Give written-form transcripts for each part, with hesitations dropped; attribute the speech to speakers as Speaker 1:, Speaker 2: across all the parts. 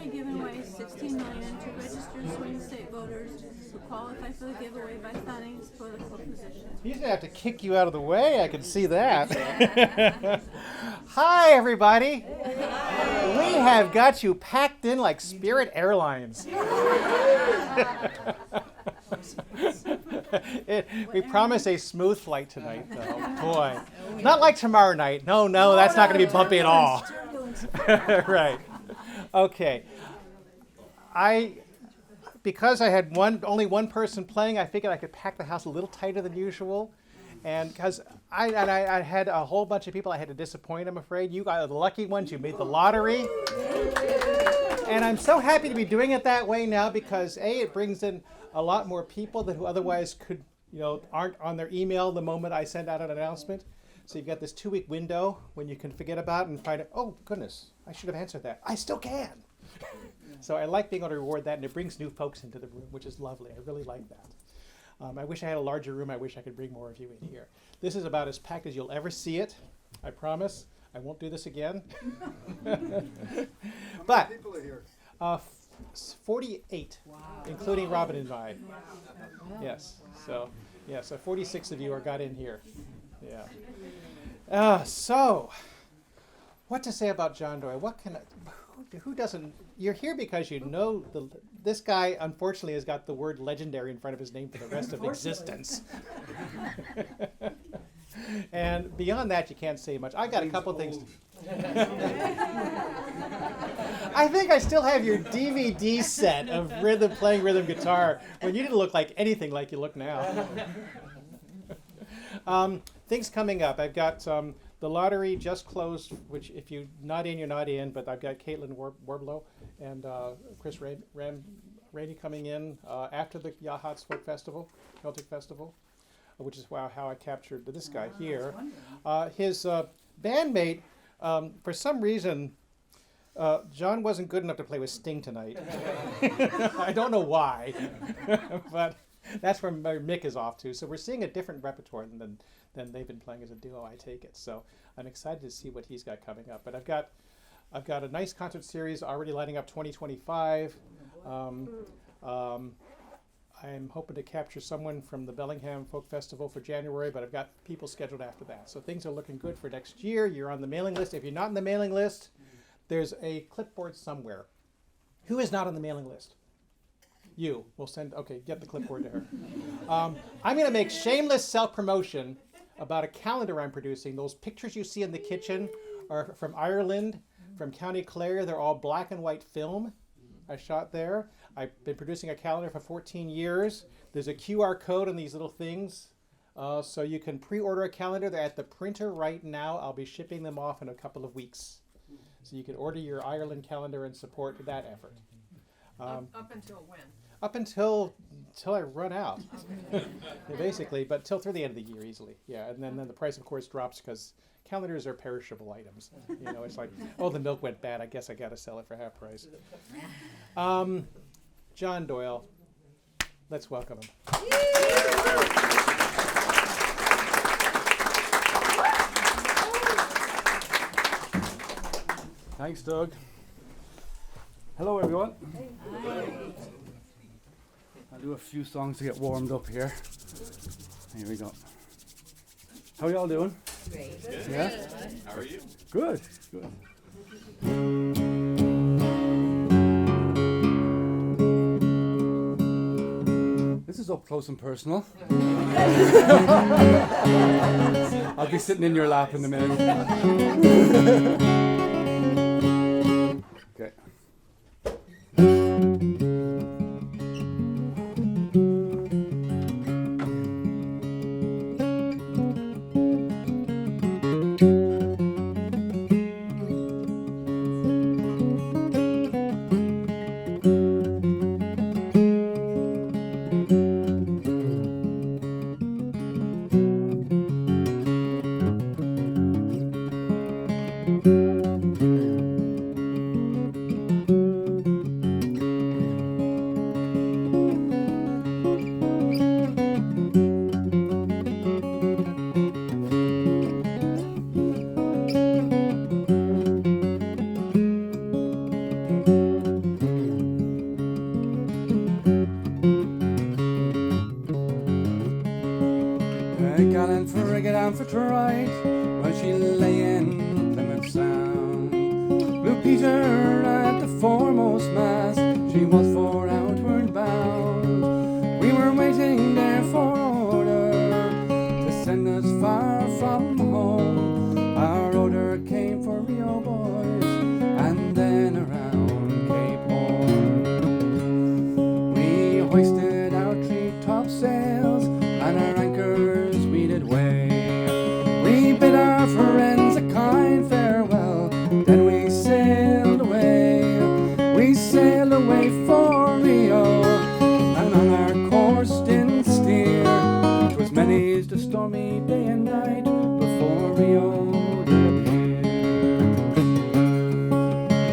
Speaker 1: currently giving away $16 million to registered swing state voters who qualify for the giveaway by finding political position.
Speaker 2: He's going to have to kick you out of the way. I can see that. Hi, everybody. Hey. We have got you packed in like Spirit Airlines. We promise a smooth flight tonight, though. Boy. Not like tomorrow night. No, that's not going to be bumpy at all. Right. Okay. Because I had only one person playing, I figured I could pack the house a little tighter than usual. And because I had a whole bunch of people I had to disappoint, I'm afraid. You are the lucky ones. You made the lottery. And I'm so happy to be doing it that way now because, A, it brings in a lot more people who otherwise could, aren't on their email the moment I send out an announcement. So you've got this 2-week window when you can forget about it and find out, oh, goodness, I should have answered that. I still can. So I like being able to reward that, and it brings new folks into the room, which is lovely. I really like that. I wish I had a larger room. I wish I could bring more of you in here. This is about as packed as you'll ever see it. I promise. I won't do this again.
Speaker 3: But how many people are here?
Speaker 2: 48, wow. Including Robin and I. Wow. Yes. So 46 of you are got in here. Yeah. So, what to say about John Doyle? Who doesn't? You're here because you know this guy. Unfortunately, has got the word legendary in front of his name for the rest of existence. And beyond that, you can't say much. I got a couple things. I think I still have your DVD set of playing rhythm guitar when you didn't look like anything like you look now. Things coming up. I've got the lottery just closed, which if you're not in, you're not in. But I've got Caitlin Warblow and Chris Rainey coming in after the Yahat's Folk Festival, Celtic Festival, which is how I captured this guy here. His bandmate, for some reason, John wasn't good enough to play with Sting tonight. I don't know why, but that's where Mick is off to. So we're seeing a different repertoire than they've been playing as a duo, I take it. So I'm excited to see what he's got coming up. But I've got a nice concert series already lining up 2025. I'm hoping to capture someone from the Bellingham Folk Festival for January, but I've got people scheduled after that. So things are looking good for next year. You're on the mailing list. If you're not on the mailing list, there's a clipboard somewhere. Who is not on the mailing list? You. We'll get the clipboard to her. I'm going to make shameless self-promotion about a calendar I'm producing. Those pictures you see in the kitchen are from Ireland, from County Clare. They're all black and white film I shot there. I've been producing a calendar for 14 years. There's a QR code on these little things. So you can pre-order a calendar. They're at the printer right now. I'll be shipping them off in a couple of weeks. So you can order your Ireland calendar and support that effort.
Speaker 4: Up until when?
Speaker 2: Up until I run out, basically, but till through the end of the year easily. Yeah, and then the price, of course, drops because calendars are perishable items. It's like, oh, the milk went bad. I guess I got to sell it for half price. John Doyle, let's welcome him.
Speaker 5: Thanks, Doug. Hello, everyone.
Speaker 1: Hi.
Speaker 5: I'll do a few songs to get warmed up here. Here we go. How are y'all doing?
Speaker 1: Great.
Speaker 5: Yeah?
Speaker 3: How are you?
Speaker 5: Good. This is up close and personal. I'll be sitting in your lap in a minute. Okay. lamp for right while she lay in Plymouth Sound. Blue Peter at the foremost mast, she was for outward bound. We were waiting there for order to send us far from home. Our order came for Rio boys and then around Cape Horn. We hoisted our treetop sails and our anchors we did weigh. We bid our friends a kind farewell, then we sailed away. We sailed away for Rio, and on our course didn't steer. 'Twas many's the stormy day and night before Rio did appear.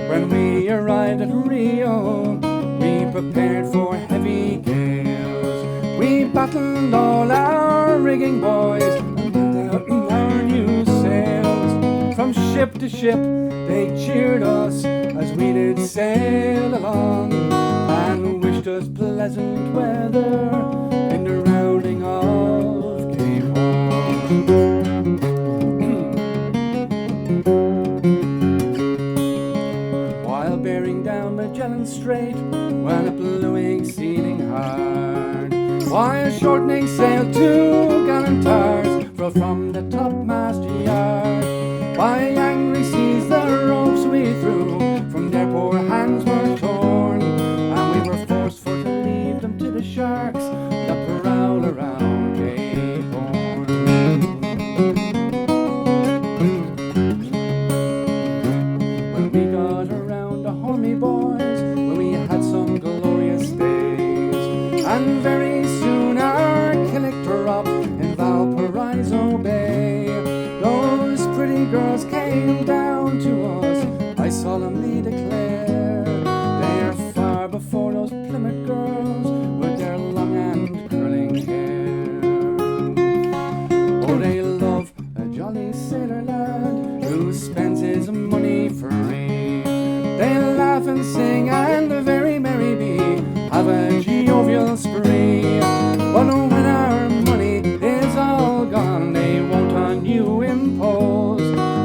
Speaker 5: When we arrived at Rio, we prepared for heavy gales. We battened all our rigging boys and put out our new sails. From ship to ship they cheered us as we did sail along, and wished us pleasant weather in the rounding of Cape Horn. While bearing down Magellan Strait, when a blowing sealing hard, while shortening sail to gallant tars, furl from the topmast yard. By angry seas the ropes we threw from their poor hands were torn, and we were forced for to leave them to the sharks that prowl around Cape Horn. When we got around the Horny boys, when we had some glorious days, and very soon our killick dropped in Valparaiso Bay. Those pretty girls came down to us, I solemnly declare. They're far before those Plymouth girls with their long and curling hair. Oh, they love a jolly sailor lad who spends his money free. They laugh and sing and very merry be, have a jovial spree. But when our money is all gone, they won't on you impose.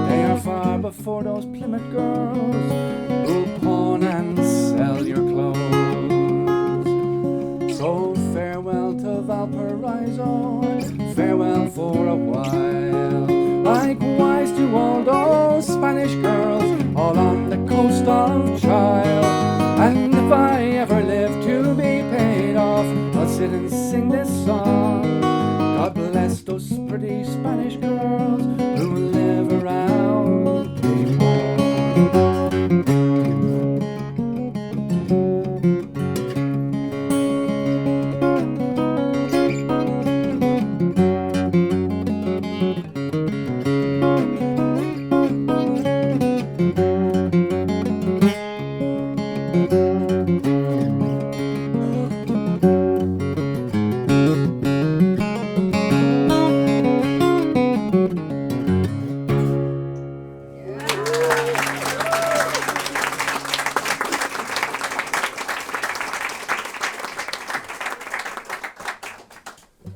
Speaker 5: They are far before those Plymouth girls who pawn and sell your clothes. So farewell to Valparaiso, farewell for a while. Likewise to all those Spanish girls all on the coast of Chile. And if I ever live to be paid off, I'll sit and sing this song. God bless those pretty Spanish girls who live around Cape Horn.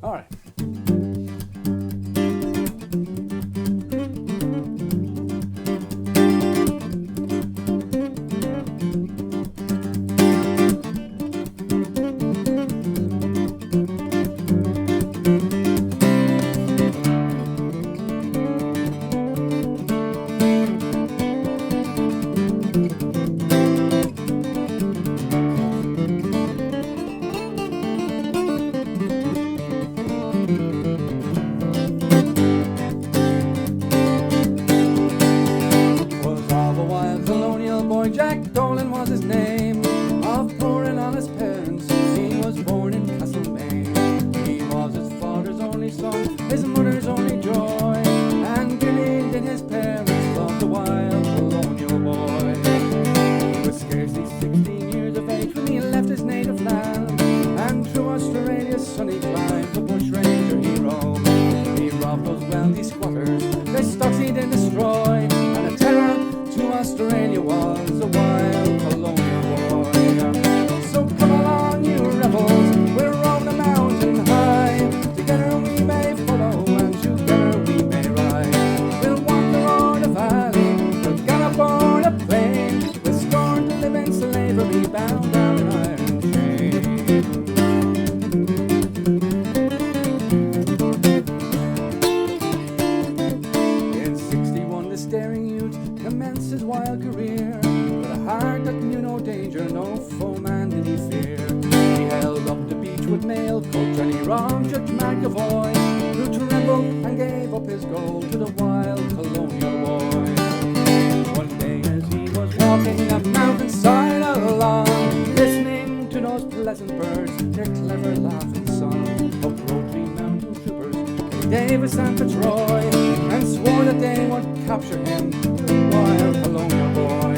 Speaker 5: All right. bound down in iron chains. In 61 the staring youth commenced his wild career, with a heart that knew no danger, no foeman did he fear. He held up the beach with mail coach and he wronged Judge McAvoy, who trembled and gave up his gold to the wild colonial boy. One day as he was walking a mountainside along, listening to those pleasant birds, their clever laughing song, up rode 3 mountain troopers, Davis and Fitzroy, and swore that they would capture him, the wild colonial boy.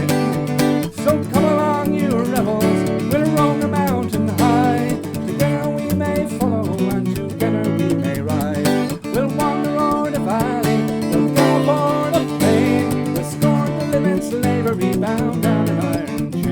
Speaker 5: So come along, you rebels, we'll roam the mountain high, together we may follow and together we may ride. We'll wander o'er the valley, we'll go aboard a plane, we'll scorn to live in slavery, bound down in iron chains.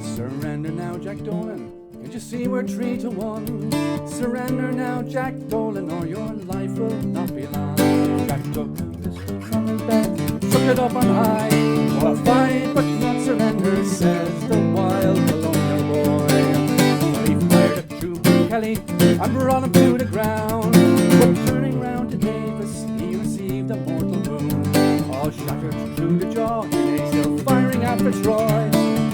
Speaker 5: Surrender now, Jack Dolan. Can't you see we're 3-1? Surrender now, Jack Dolan, or your life will not be long. Jack took a pistol from his bed, took it up on high. I'll fight but not surrender, says the wild colonial boy. He fired at Trooper Kelly and brought him to the ground. But turning round to Davis, he received a mortal wound. All shattered through the jaw, he lay still firing at Fitzroy.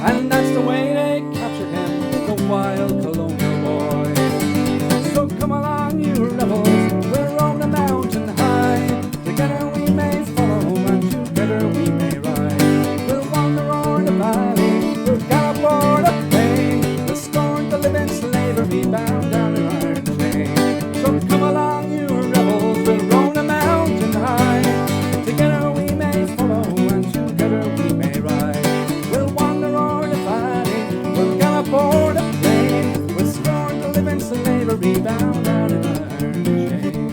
Speaker 5: And that's the way they captured him, the wild colonial boy. So come along, you rebels, we'll roam the mountain high. Together we may follow and together we may ride. We'll wander o'er the valley, we'll gallop o'er the plain. We'll scorn to live in slavery, bound down in iron chains. So come along, you rebels, we'll roam the mountain high. Together we may follow and together we may ride. We'll wander o'er the valley, we'll gallop o'er the plain. We'll scorn to live in slavery, bound down in iron chains.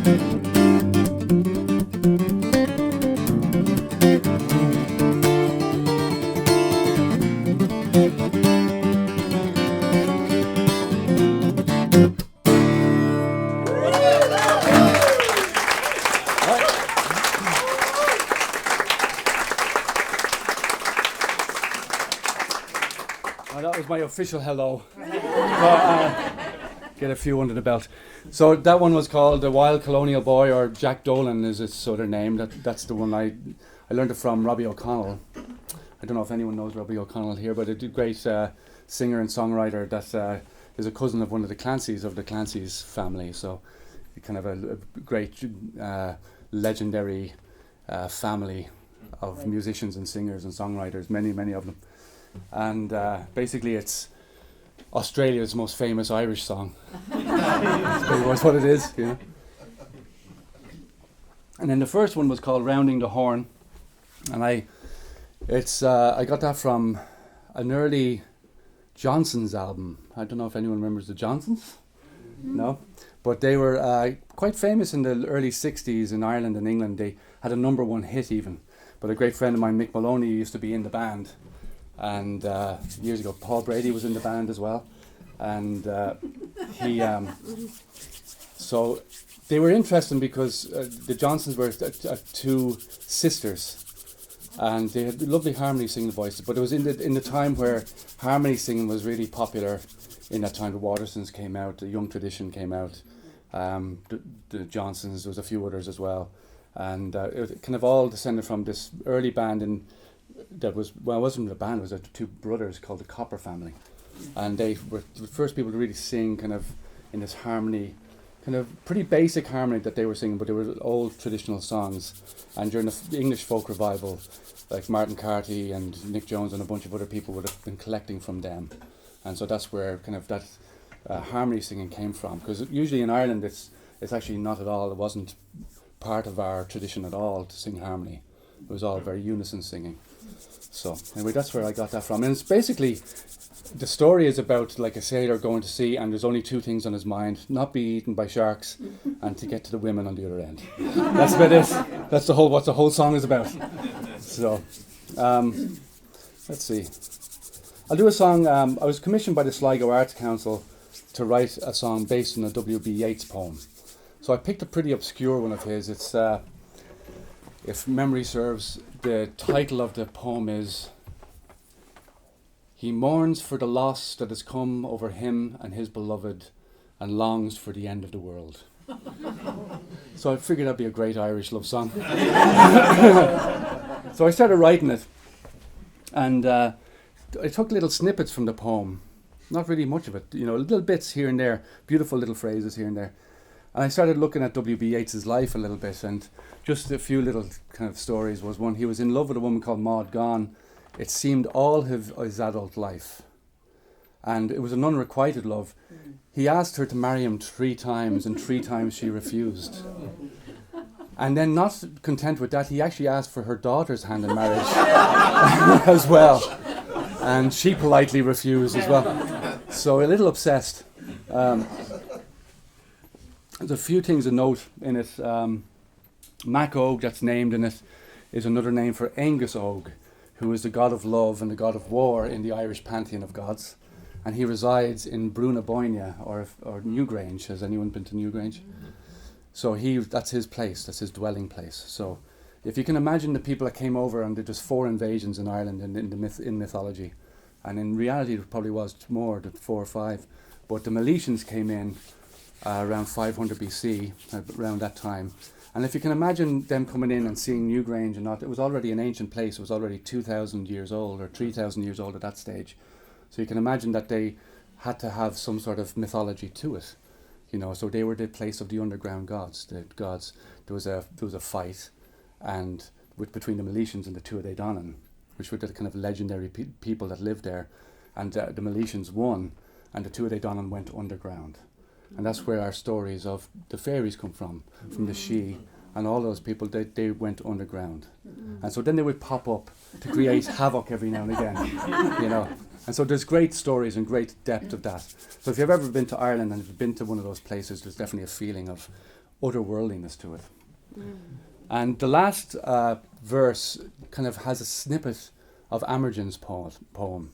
Speaker 5: Well, that was my official hello. Get a few under the belt. So that one was called The Wild Colonial Boy, or Jack Dolan is its sort of name. That's the one I learned it from Robbie O'Connell. I don't know if anyone knows Robbie O'Connell here, but a great singer and songwriter that is a cousin of one of the Clancy's family. So kind of a great legendary family of musicians and singers and songwriters, many of them. And basically it's Australia's most famous Irish song. That's pretty much what it is, you know. And then the first one was called Rounding the Horn, and I got that from an early Johnsons album. I don't know if anyone remembers the Johnsons. No, but they were quite famous in the early 60s in Ireland and England. They had a #1 hit even. But a great friend of mine, Mick Maloney, used to be in the band. And years ago, Paul Brady was in the band as well. And he, so they were interesting because the Johnsons were two sisters. And they had lovely harmony singing voices. But it was in the time where harmony singing was really popular. In that time, the Watersons came out, the Young Tradition came out, the Johnsons, there was a few others as well. And it kind of all descended from this early band that was, well, it wasn't a band, it was two brothers called the Copper Family. And they were the first people to really sing kind of in this harmony, kind of pretty basic harmony that they were singing, but they were old traditional songs. And during the English folk revival, like Martin Carty and Nick Jones and a bunch of other people would have been collecting from them. And so that's where kind of that harmony singing came from. Because usually in Ireland it's actually not at all, it wasn't part of our tradition at all to sing harmony. It was all very unison singing. So anyway, that's where I got that from. And it's basically, the story is about like a sailor going to sea, and there's only two things on his mind: not be eaten by sharks, and to get to the women on the other end. That's about it. That's what the whole song is about. So, let's see. I'll do a song. I was commissioned by the Sligo Arts Council to write a song based on a W.B. Yeats poem. So I picked a pretty obscure one of his. It's, if memory serves, the title of the poem is "He mourns for the loss that has come over him and his beloved, and longs for the end of the world." So I figured that'd be a great Irish love song. So I started writing it, and I took little snippets from the poem, not really much of it, little bits here and there, beautiful little phrases here and there. And I started looking at W.B. Yeats's life a little bit, and just a few little kind of stories was one. He was in love with a woman called Maud Gonne. It seemed all his adult life. And it was an unrequited love. He asked her to marry him 3 times, and 3 times she refused. And then, not content with that, he actually asked for her daughter's hand in marriage as well. And she politely refused as well. So a little obsessed. There's a few things to note in it. Mac Og, that's named in it, is another name for Angus Og, who is the god of love and the god of war in the Irish pantheon of gods. And he resides in Brunaboynia or Newgrange. Has anyone been to Newgrange? So that's his place, that's his dwelling place. So if you can imagine the people that came over, and there's 4 invasions in Ireland in mythology, and in reality there probably was more than 4 or 5, but the Miletians came in around 500 BC, around that time. And if you can imagine them coming in and seeing Newgrange and not, it was already an ancient place, it was already 2,000 years old or 3,000 years old at that stage. So you can imagine that they had to have some sort of mythology to it. So they were the place of the underground gods. The gods, there was a fight, and between the Miletians and the Tuatha Dé Danann, which were the kind of legendary people that lived there, and the Miletians won, and the Tuatha Dé Danann went underground, and that's where our stories of the fairies come from the Sidhe, and all those people. They went underground, and so then they would pop up to create havoc every now and again, And so there's great stories and great depth of that. So if you've ever been to Ireland and you've been to one of those places, there's definitely a feeling of otherworldliness to it. And the last verse kind of has a snippet of Amergen's poem.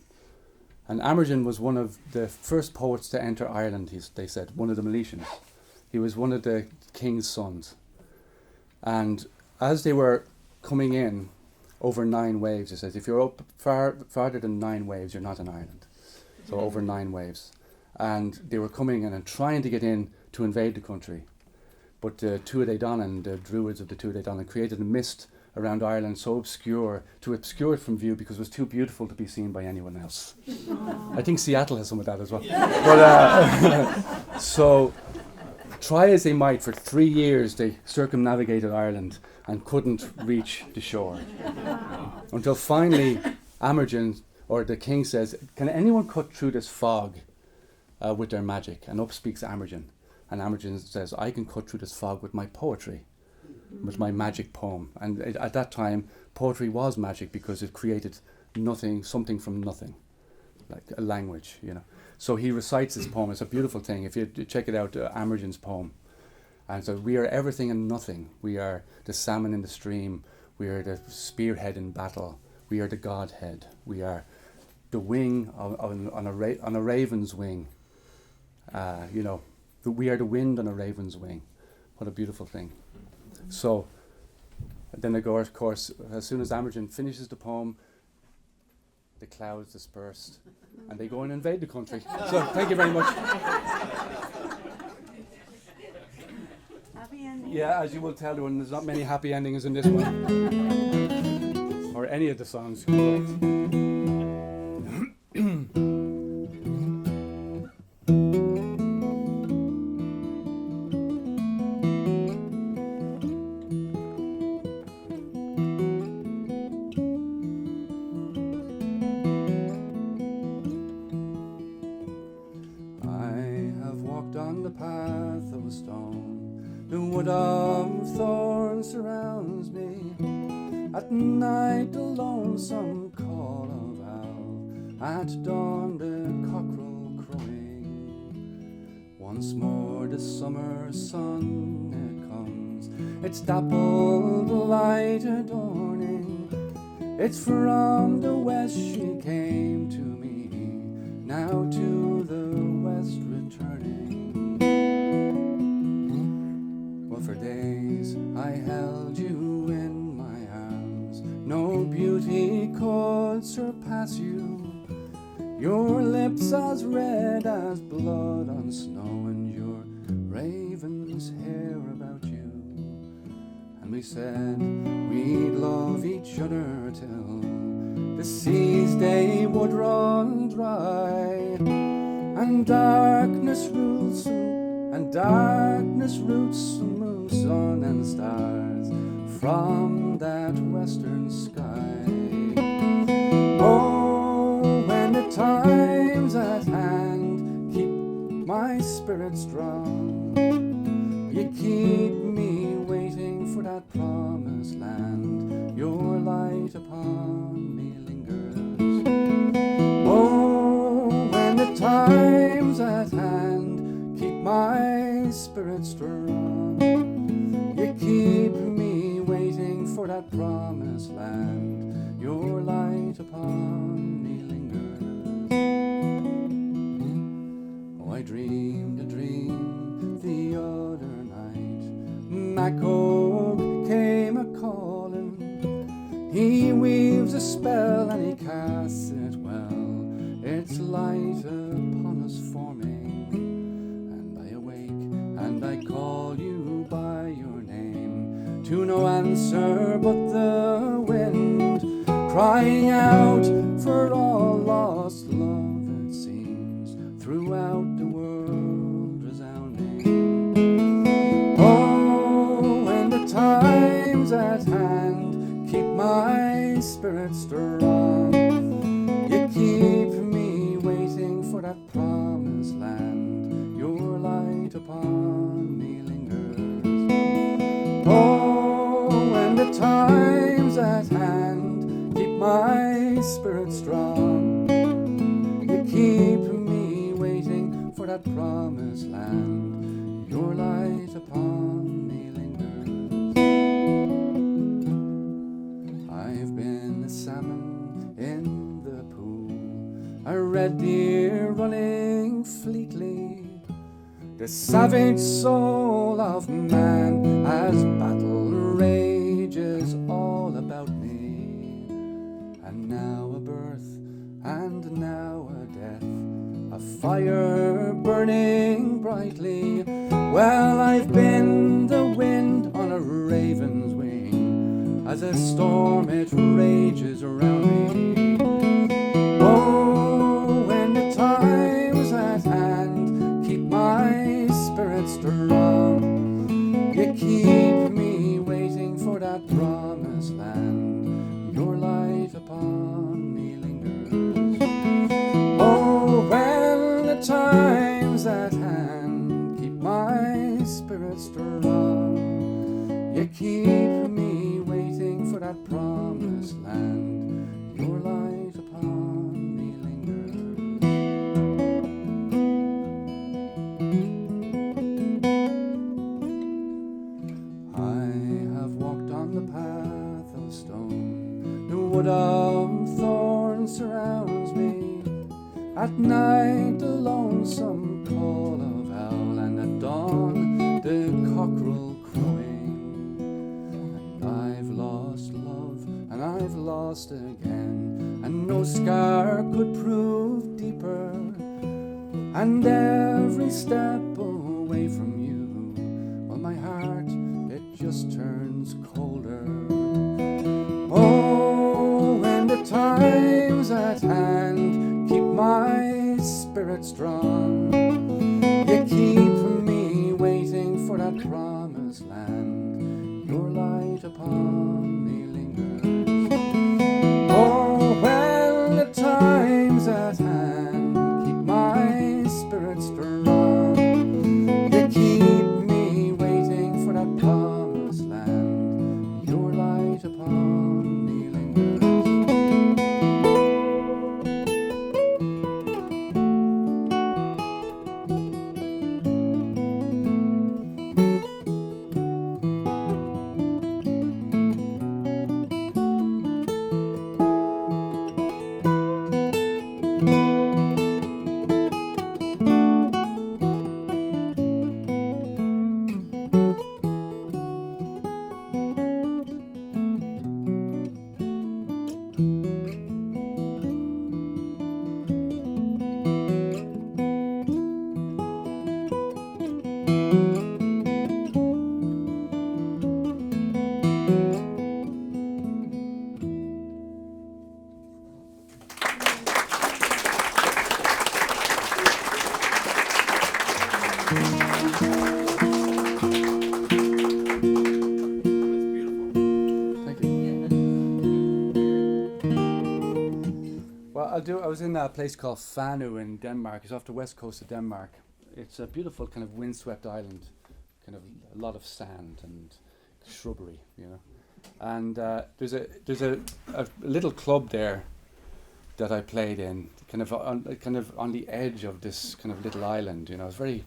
Speaker 5: And Amergen was one of the first poets to enter Ireland, they said, one of the Miletians. He was one of the king's sons. And as they were coming in, over 9 waves, it says, if you're up farther than 9 waves, you're not in Ireland. So over 9 waves. And they were coming in and trying to get in to invade the country. But the Tuatha Dé Danann, the druids of the Tuatha Dé Danann, created a mist around Ireland so obscure, to obscure it from view because it was too beautiful to be seen by anyone else. I think Seattle has some of that as well. But so, try as they might, for 3 years they circumnavigated Ireland and couldn't reach the shore. Until finally Amergen, or the king, says, can anyone cut through this fog with their magic? And up speaks Amergen. And Amergen says, I can cut through this fog with my poetry, with my magic poem. And at that time, poetry was magic because it created something from nothing, like a language, So he recites this poem. It's a beautiful thing. If you check it out, Amergen's poem. And so we are everything and nothing. We are the salmon in the stream. We are the spearhead in battle. We are the Godhead. We are the wing on a raven's wing. We are the wind on a raven's wing. What a beautiful thing. So then of course, as soon as Amergen finishes the poem, the clouds disperse and they go and invade the country. So thank you very much.
Speaker 1: Happy ending.
Speaker 5: Yeah, as you will tell, there's not many happy endings in this one. Or any of the songs. Surrounds me at night, the lonesome call of owl At dawn the cockerel crowing, once more the summer sun it comes, its dappled light adorning. It's from the west she came to me, now to the west returning. Well, for days I held you in my arms, no beauty could surpass you. Your lips as red as blood on snow, and your raven's hair about you. And we said we'd love each other till the sea's day would run dry, and darkness roots the moon, sun and stars from that western sky. Oh, when the time's at hand, keep my spirit strong. You keep me waiting for that promised land. Your light upon me lingers. Oh, when the time's at hand, keep my spirit strong. You keep me waiting for that promised land. Your light upon me lingers. Oh, I dreamed a dream the other night. Macog came a-calling. He weaves a spell and he casts it well. It's light upon us forming. And I awake and I call you by your name, to no answer but the wind, crying out for all lost love, it seems, throughout the world resounding. Oh, when the time's at hand, keep my spirit strong. You keep me waiting for that promised land. Your light upon me lingers. Oh, when the time's at hand, keep my spirit strong. You keep me waiting for that promised land. Your light upon me lingers. I've been a salmon in the pool, a red deer running fleetly, the savage soul of man as battle rages all about me. And now a birth, and now a death, a fire burning brightly. Well, I've been the wind on a raven's wing, as a storm it rages around me. Oh, when the time's at hand, keep my spirit strong. You keep me waiting for that promised land. Your light upon me lingers. Oh, when the time's at hand, keep my spirit strong. You keep me waiting for that promised land. Your light upon me lingers. I have walked on the path of stone, the wood of thorns surrounds me. At night the lonesome call of owl, and at dawn the cockerel crowing. And I've lost love, and I've lost again, and no scar could prove deeper. And every step away from you, well, my heart, it just turns colder. Oh, when the time's at hand, keep my spirit strong. You keep me waiting for that promised land. Your light upon me lingers. Oh, when the time's at hand, keep my spirit strong. You keep me waiting for that promised land. Your light upon me lingers. I was in a place called Fanu in Denmark. It's off the west coast of Denmark. It's a beautiful kind of windswept island, kind of a lot of sand and shrubbery, you know. And there's a little club there that I played in, kind of on the edge of this kind of little island. You know, it's an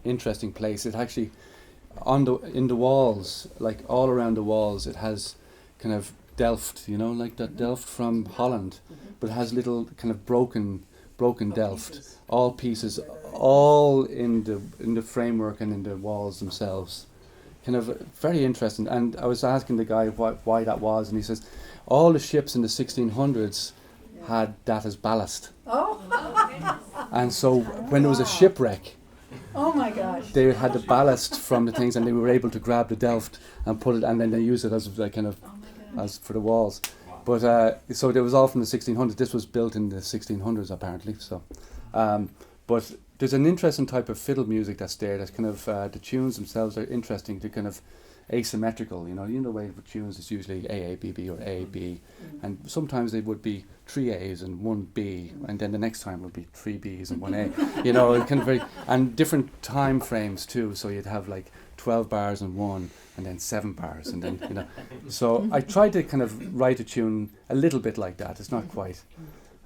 Speaker 5: interesting place. It actually in the walls, like all around the walls, it has kind of Delft, you know, like that Delft from Holland, but it has little kind of broken Delft, all pieces, all in the framework and in the walls themselves. Kind of very interesting. And I was asking the guy why that was, and he says all the ships in the 1600s had that as ballast.
Speaker 6: Oh.
Speaker 5: And so when there was a shipwreck,
Speaker 6: Oh my gosh.
Speaker 5: they had the ballast from the things, and they were able to grab the Delft and put it, and then they use it as like kind of as for the walls. But so it was all from the 1600s. This was built in the 1600s apparently. So, but there's an interesting type of fiddle music that's there. That's kind of the tunes themselves are interesting. They're kind of asymmetrical. You know the way with tunes is usually A A B B or A B, and sometimes they would be 3 A's and 1 B, and then the next time would be 3 B's and 1 A. You know, it kind of and different time frames too. So you'd have like 12 bars and 1, and then 7 bars, and then, you know. So I tried to kind of write a tune a little bit like that. It's not quite.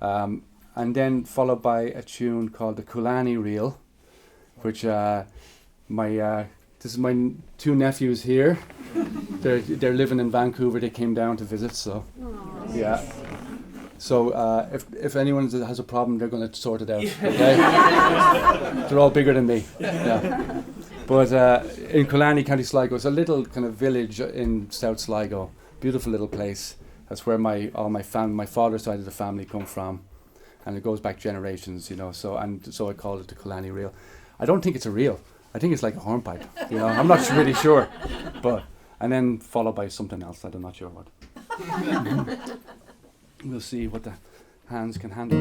Speaker 5: And then followed by a tune called the Kulani Reel, which this is my 2 nephews here. They're living in Vancouver. They came down to visit, so yeah. So if anyone has a problem, they're going to sort it out. Okay, they're all bigger than me. Yeah. But in Killarney, County Sligo, it's a little kind of village in South Sligo. Beautiful little place. That's where my father's side of the family come from, and it goes back generations, you know. So I call it the Killarney Reel. I don't think it's a reel. I think it's like a hornpipe. You know, I'm not really sure. But and then followed by something else. I'm not sure what. We'll see what the hands can handle.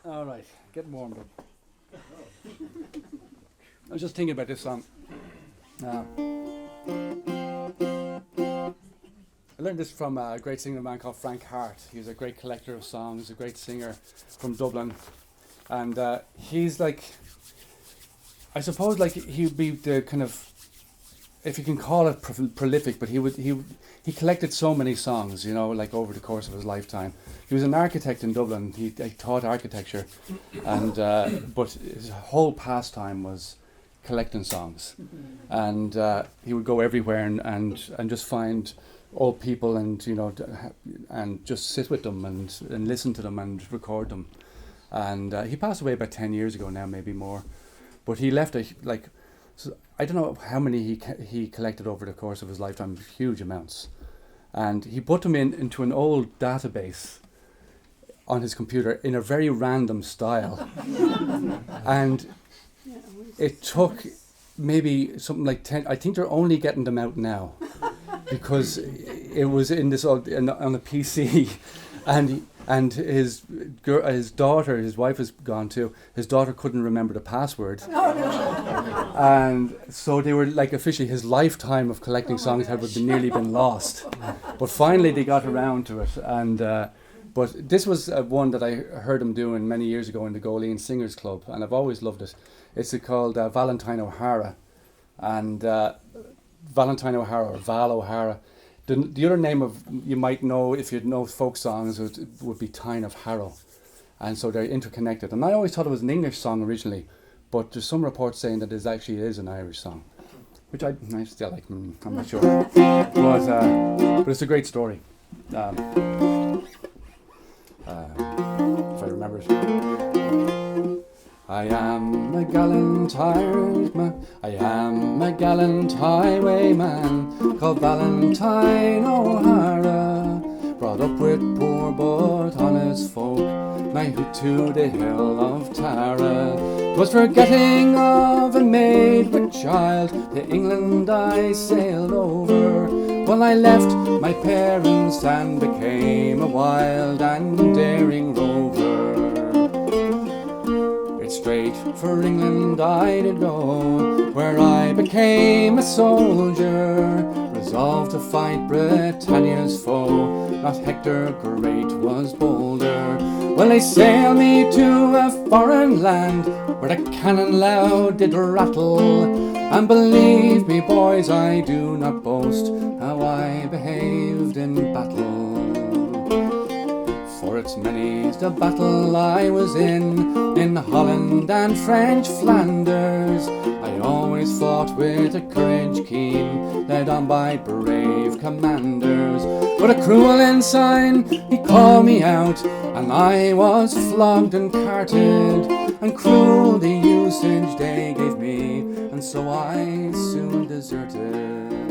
Speaker 5: All right, get warmed up. I was just thinking about this song. I learned this from a great singer man called Frank Hart. He was a great collector of songs, a great singer from Dublin. And he's like, I suppose like he would be the kind of, if you can call it prolific, but he collected so many songs, you know, like over the course of his lifetime. He was an architect in Dublin. He taught architecture, and but his whole pastime was collecting songs, and he would go everywhere and just find old people and and just sit with them and listen to them and record them. And he passed away about 10 years ago now, maybe more, but he left I don't know how many he collected over the course of his lifetime, huge amounts, and he put them into an old database on his computer in a very random style. And it took maybe something like 10, I think they're only getting them out now, because it was in this on a PC, and his daughter, his wife is gone too, his daughter couldn't remember the password. And so they were like officially his lifetime of collecting songs had nearly been lost. But finally they got around to it, and but this was one that I heard him doing many years ago in the Goleen Singers Club, and I've always loved it. It's called Valentine O'Hara, and Valentine O'Hara or Val O'Hara. The other name of you might know if you know folk songs would be Tyne of Harrow, and so they're interconnected. And I always thought it was an English song originally, but there's some reports saying that it actually is an Irish song, which I still like. I'm not sure, but it's a great story. If I remember it. I am a gallant highwayman called Valentine O'Hara, brought up with poor but honest folk, nigh to the hill of Tara. 'Twas forgetting of a maid with child to England I sailed over, while I left my parents and became a wild and daring rover. It's straight for England I did go, where I became a soldier, resolved to fight Britannia's foe. Not Hector great was bolder. Well, they sailed me to a foreign land, where the cannon loud did rattle, and believe me, boys, I do not boast how I behaved in battle. For it's many's the battle I was in Holland and French Flanders. I always fought with a courage keen, led on by brave commanders. But a cruel ensign, he called me out, and I was flogged and carted, and cruel the usage they gave me, and so I soon deserted.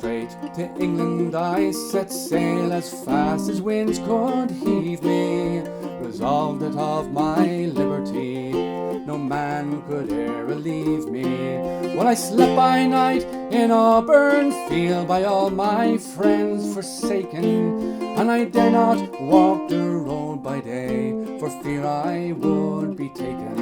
Speaker 5: Straight to England I set sail as fast as winds could heave me, resolved that of my liberty no man could e'er relieve me. Well, I slept by night in Auburn field, by all my friends forsaken, and I dare not walk the road by day, for fear I would be taken.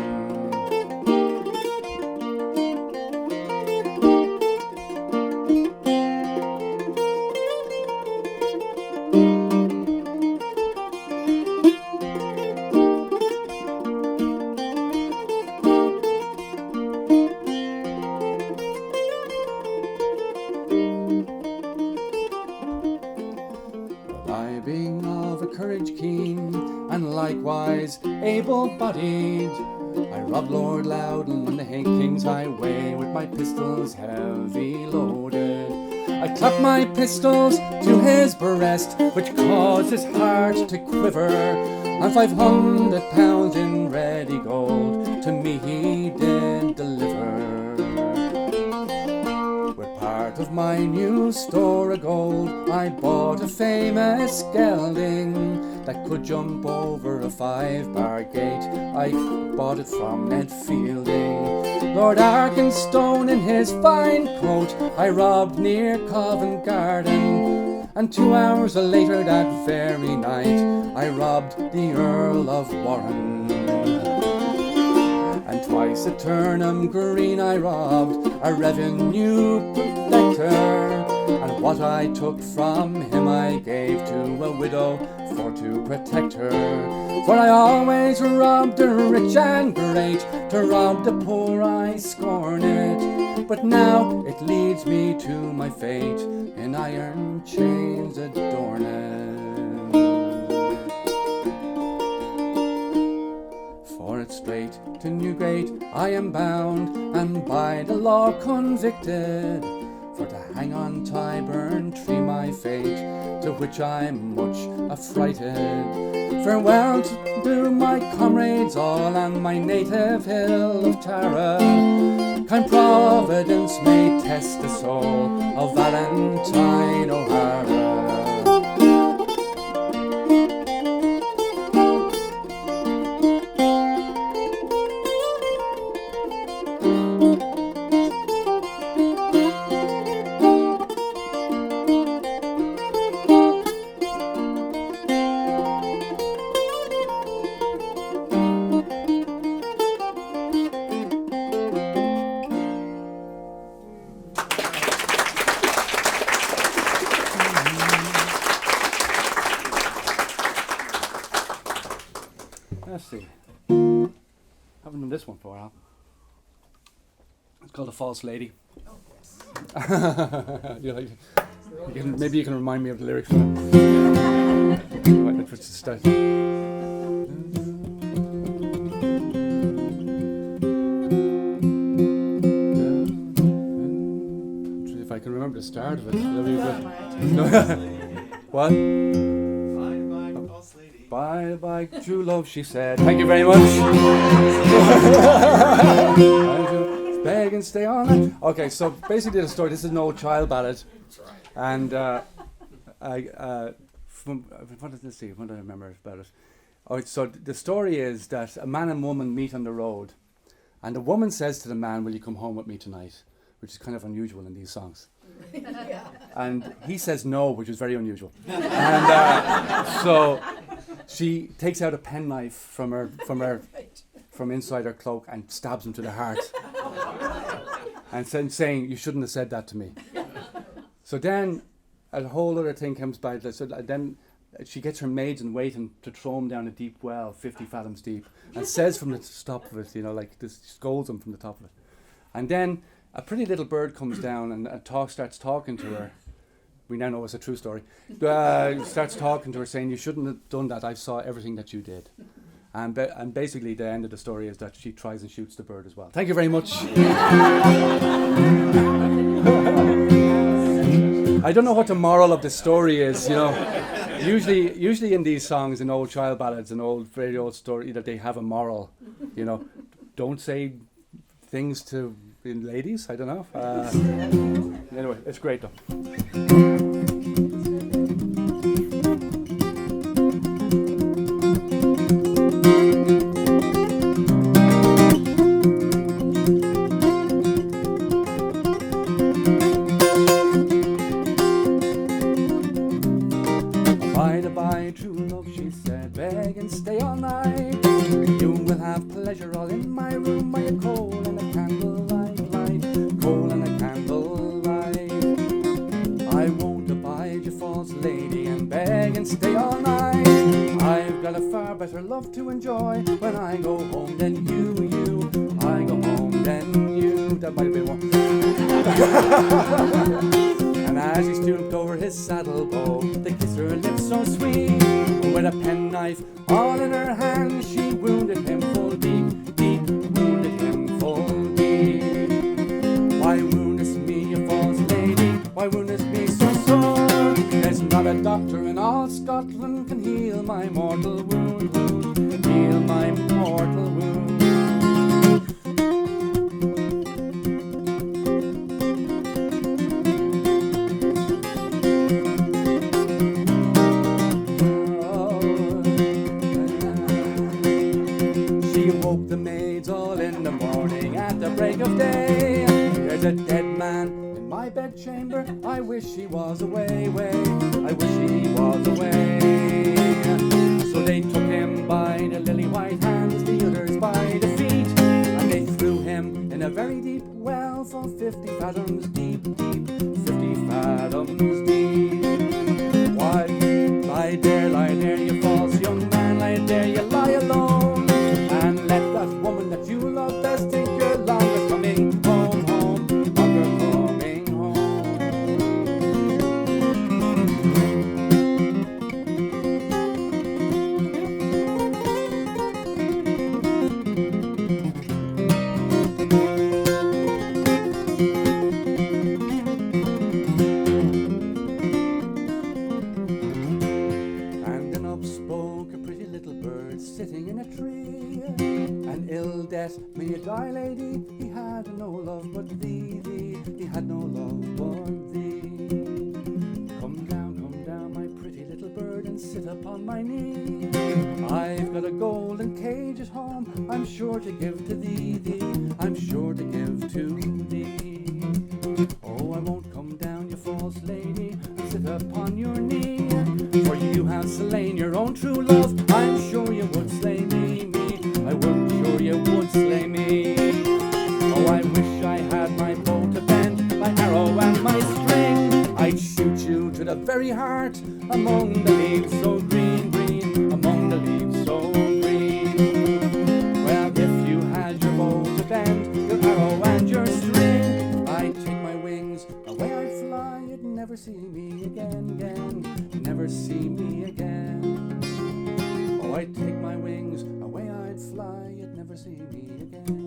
Speaker 5: Able-bodied, I robbed Lord Loudon on the King's Highway with my pistols heavy loaded. I clapped my pistols to his breast, which caused his heart to quiver, and £500 in ready gold to me he did deliver. With part of my new store of gold, I bought a famous gelding that could jump over a 5-bar gate. I bought it from Ned Fielding. Lord Arkenstone in his fine coat I robbed near Covent Garden, and 2 hours later that very night I robbed the Earl of Warren. And twice at Turnham Green I robbed a revenue collector, and what I took from him I gave to a widow for to protect her. For I always robbed the rich and great, to rob the poor I scorn it. But now it leads me to my fate, in iron chains adorn it. For it's straight to Newgate I am bound and by the law convicted, for to hang on Tyburn tree my fate, to which I'm much affrighted. Farewell to my comrades all on my native hill of Tara. Kind Providence may test the soul of Valentine O'Hara. Let's see. Haven't done this one for a while. It's called A False Lady. Maybe you can remind me of the lyrics. Right, let's just start. If I can remember the start of it. What? Bye bye, true love, she said. Thank you very much. Beg and stay on it. Okay, so basically the story, this is an old child ballad. And what did I remember about it? Oh, so the story is that a man and woman meet on the road. And the woman says to the man, will you come home with me tonight? Which is kind of unusual in these songs. And he says no, which is very unusual. And so she takes out a penknife from inside her cloak and stabs him to the heart, and saying, "You shouldn't have said that to me." So then a whole other thing comes by. So then she gets her maids in waiting to throw him down a deep well, 50 fathoms deep, and says from the top of it, like this, scolds him from the top of it, and then a pretty little bird comes down and starts talking to her. We now know it's a true story. Starts talking to her, saying, "You shouldn't have done that. I saw everything that you did." And basically the end of the story is that she tries and shoots the bird as well. Thank you very much. I don't know what the moral of the story is, Usually in these songs, in old child ballads, and very old story, that they have a moral, Don't say things to ladies, I don't know. Anyway, it's great though. Bye, true love, she said, beg and stay all night. You will have pleasure all in my room by a coal and a candlelight light. Coal and a candlelight. I won't abide you, false lady, and beg and stay all night. I've got a far better love to enjoy when I go home than you. I go home than you. That might be one. And as he stooped over his saddle bow, to kiss her lips so sweet, with a penknife all in her hand, she wounded him full deep, deep, wounded him full deep. Why woundest me, you false lady? Why woundest me so sore? There's not a doctor in all Scotland can heal my mortal wound, heal my mortal wound. Woke the maids all in the morning at the break of day. There's a dead man in my bedchamber. I wish he was away, I wish he was away. So they took him by the lily white hands, the others by the feet, and they threw him in a very deep well for 50 fathoms deep, 50 fathoms deep. Why, lie there, you false young man, lie there, you lie alone. Let that woman that you love best think you're longer coming home, longer coming home. had no love but thee. Come down, my pretty little bird, and sit upon my knee. I've got a golden cage at home, I'm sure to give to thee, I'm sure to give to thee. Oh, I won't come down, you false lady, and sit upon your knee, for you have slain your own true love. I'm sure you would slay me, I would sure you would slay me. Oh, I wish I had my bow to bend, my arrow and my string. I'd shoot you to the very heart, among the leaves so green, green, among the leaves so green. Well, if you had your bow to bend, your arrow and your string, I'd take my wings, away I'd fly, you'd never see me again, never see me again. Oh, I'd take my wings, away I'd fly, you'd never see me again.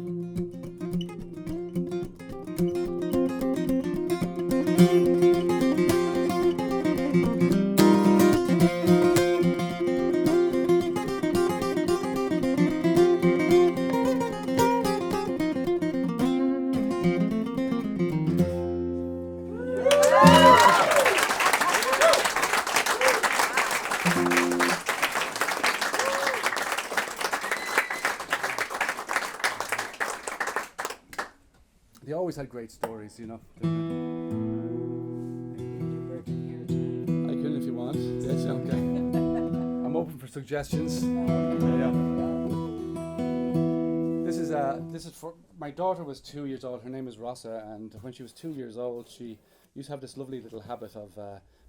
Speaker 5: They always had great stories, you know. I can if you want. Yes, okay. I'm open for suggestions. Yeah. This is for my daughter. Was 2 years old. Her name is Rossa, and when she was 2 years old, she used to have this lovely little habit of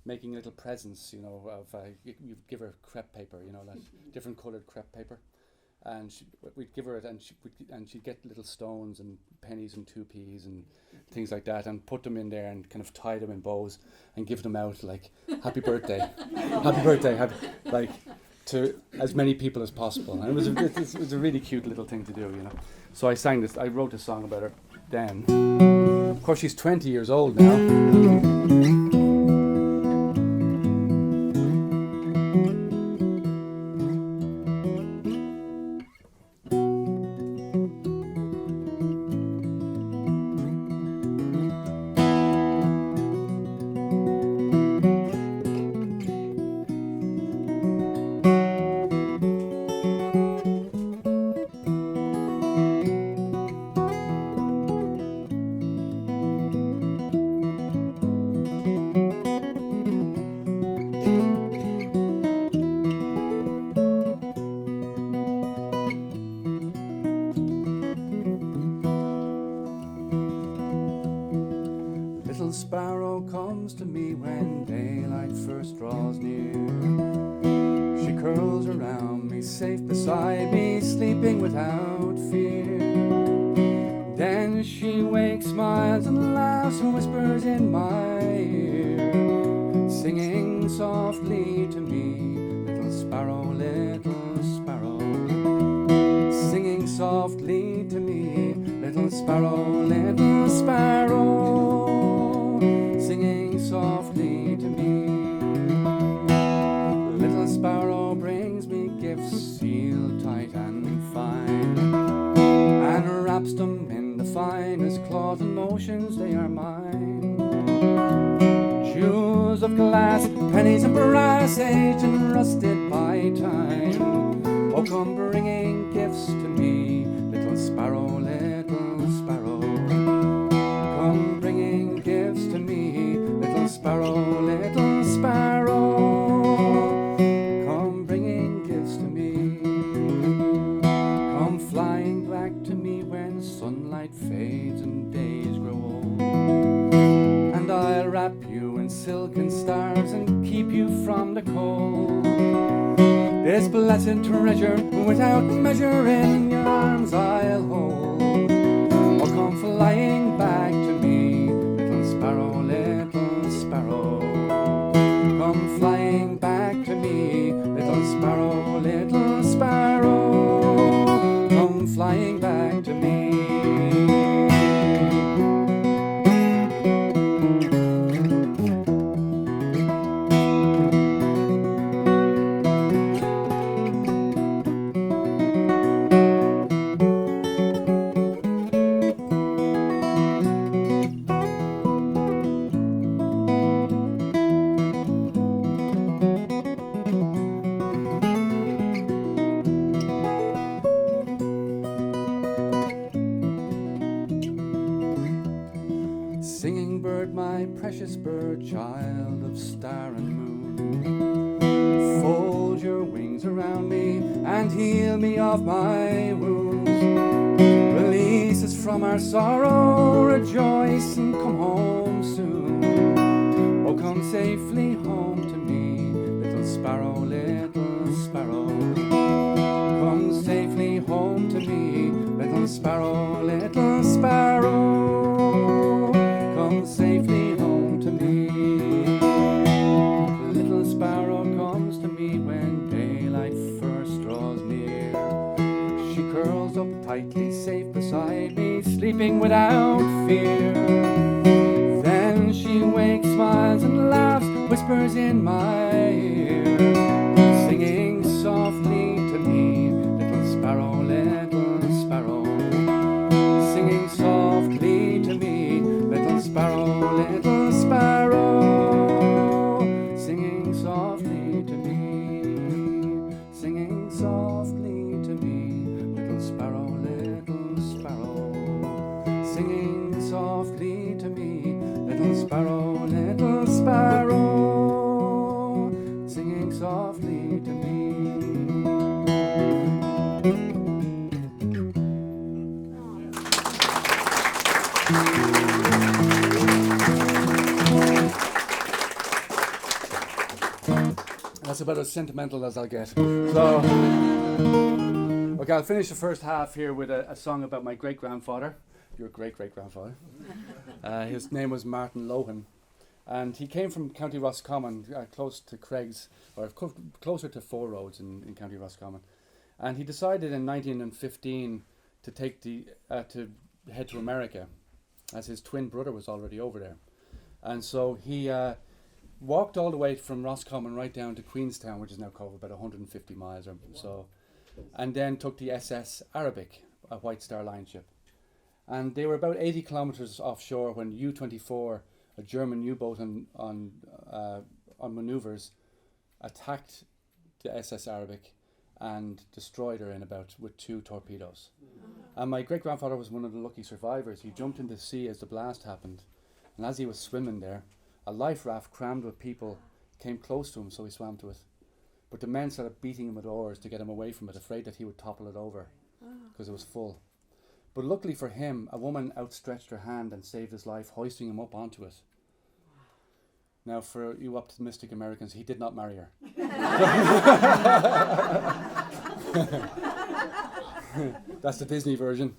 Speaker 5: making little presents. You know, you give her crepe paper. You know, that different coloured crepe paper. And we'd give her it, and she'd get little stones and pennies and 2p's and things like that, and put them in there and kind of tie them in bows and give them out like happy birthday, happy birthday, like to as many people as possible. And it was a really cute little thing to do, you know. So I wrote a song about her then. Of course, she's 20 years old now. Sparrow comes to me when daylight first draws near. She curls around me, safe beside me, sleeping without fear. Then she wakes, smiles and laughs and whispers in my ear, singing softly to me, little sparrow, singing softly to me, little sparrow, singing softly to me. Little sparrow brings me gifts sealed tight and fine, and wraps them in the finest cloth and motions, they are mine. Jewels of glass, pennies of brass, aged and rusted by time. Oh, come bringing gifts to me, little sparrow, come bringing gifts to me, little sparrow, come bringing gifts to me. Come flying back to me when sunlight fades and days grow old, and I'll wrap you in silken stars and keep you from the cold. This blessed treasure without measure in your arms I'll hold. Oh, come flying back to me, little sparrow, come flying back to me, little sparrow, come flying back to me. Singing bird, my precious bird, child of star and moon, fold your wings around me and heal me of my wounds. Release us from our sorrow, rejoice and come home soon. Oh, come safely home to me, little sparrow, little sparrow. Come safely home to me, little sparrow, little sparrow. Come safely home to me. The little sparrow comes to me when daylight first draws near. She curls up tightly, safe beside me, sleeping without fear. Then she wakes, smiles and laughs, whispers in my ear, singing softly to me, little sparrow, little sparrow. Singing softly to me, little sparrow, little sparrow. Singing softly to me, singing softly to me, little sparrow, little sparrow. Singing softly to me, little sparrow, little sparrow. Singing softly to me. That's about as sentimental as I'll get. So, okay, I'll finish the first half here with a song about my great-grandfather, your great-great-grandfather. His name was Martin Lohan, and he came from County Roscommon, close to Craig's, or closer to Four Roads in County Roscommon. And he decided in 1915 to take to head to America, as his twin brother was already over there. And so he walked all the way from Roscommon right down to Queenstown, which is now covered about 150 miles or so, and then took the SS Arabic, a White Star Line ship. And they were about 80 kilometers offshore when U-24, a German U-boat on maneuvers, attacked the SS Arabic and destroyed her with 2 torpedoes. And my great-grandfather was one of the lucky survivors. He jumped into the sea as the blast happened, and as he was swimming there, a life raft crammed with people came close to him, so he swam to it. But the men started beating him with oars to get him away from it, afraid that he would topple it over because it was full. But luckily for him, a woman outstretched her hand and saved his life, hoisting him up onto it. Now, for you optimistic Americans, he did not marry her. That's the Disney version.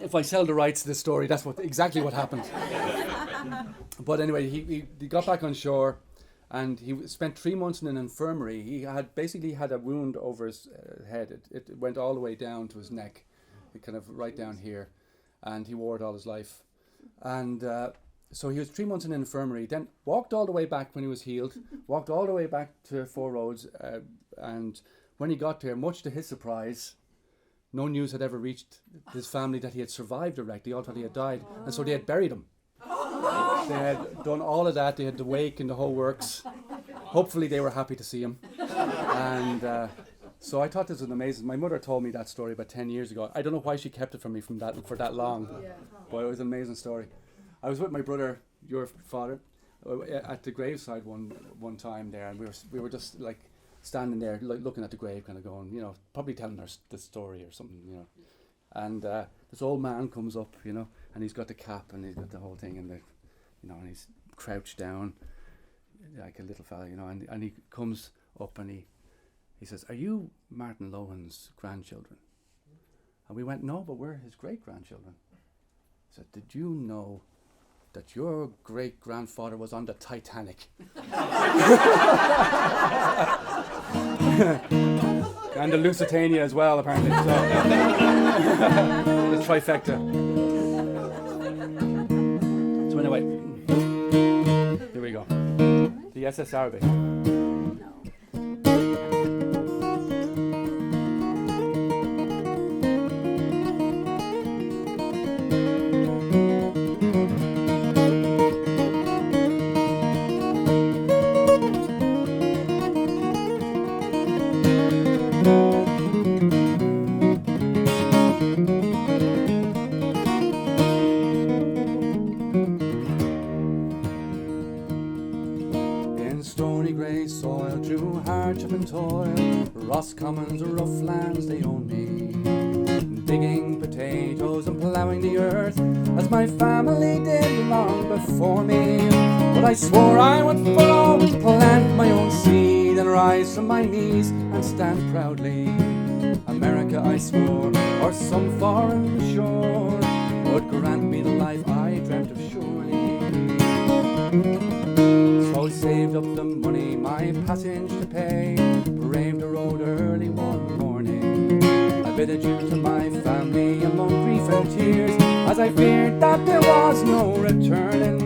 Speaker 5: If I sell the rights to this story, that's exactly what happened. But anyway, he got back on shore, and he spent 3 months in an infirmary. He had a wound over his head. It went all the way down to his neck, kind of right down here, and he wore it all his life. And so he was 3 months in an infirmary, then walked all the way back when he was healed, walked all the way back to Four Roads, and when he got there, much to his surprise, no news had ever reached his family that he had survived the wreck. They all thought he had died, and so they had buried him. They had done all of that. They had the wake and the whole works. Hopefully they were happy to see him. And so I thought this was amazing. My mother told me that story about 10 years ago. I don't know why she kept it from me for that long, but it was an amazing story. I was with my brother, your father, at the graveside one time there, and we were just like standing there looking at the grave, kind of going, probably telling her the story or something, And this old man comes up, and he's got the cap and he's got the whole thing, and and he's crouched down like a little fella, and he comes up and he says, "Are you Martin Lohan's grandchildren?" And we went, "No, but we're his great-grandchildren." He said, "Did you know that your great-grandfather was on the Titanic?" And the Lusitania as well, apparently. So, the trifecta. So anyway, here we go. The SS Arabic. country soil, through hardship and toil, Roscommon's rough lands they own me. Digging potatoes and ploughing the earth, as my family did long before me. But I swore I would follow, plant my own seed, and rise from my knees and stand proudly. America I swore, or some foreign shore, would grant me the life I dreamt of surely. So saved up the money, my passage to pay, braved the road early one morning. I bid adieu to my family among grief and tears, as I feared that there was no returning.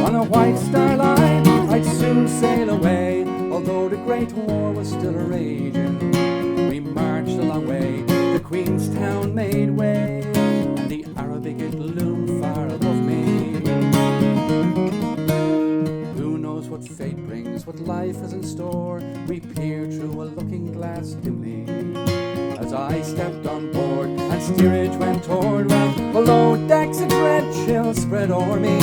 Speaker 5: On a white star line I'd soon sail away, although the Great War was still raging. We marched a long way, the Queenstown made way, and the Arabic it loomed far above me. Who knows what fate brings, what life has in store? We peer through a looking glass dimly, as I stepped on board and steerage went toward, well, below decks a dread chill spread o'er me.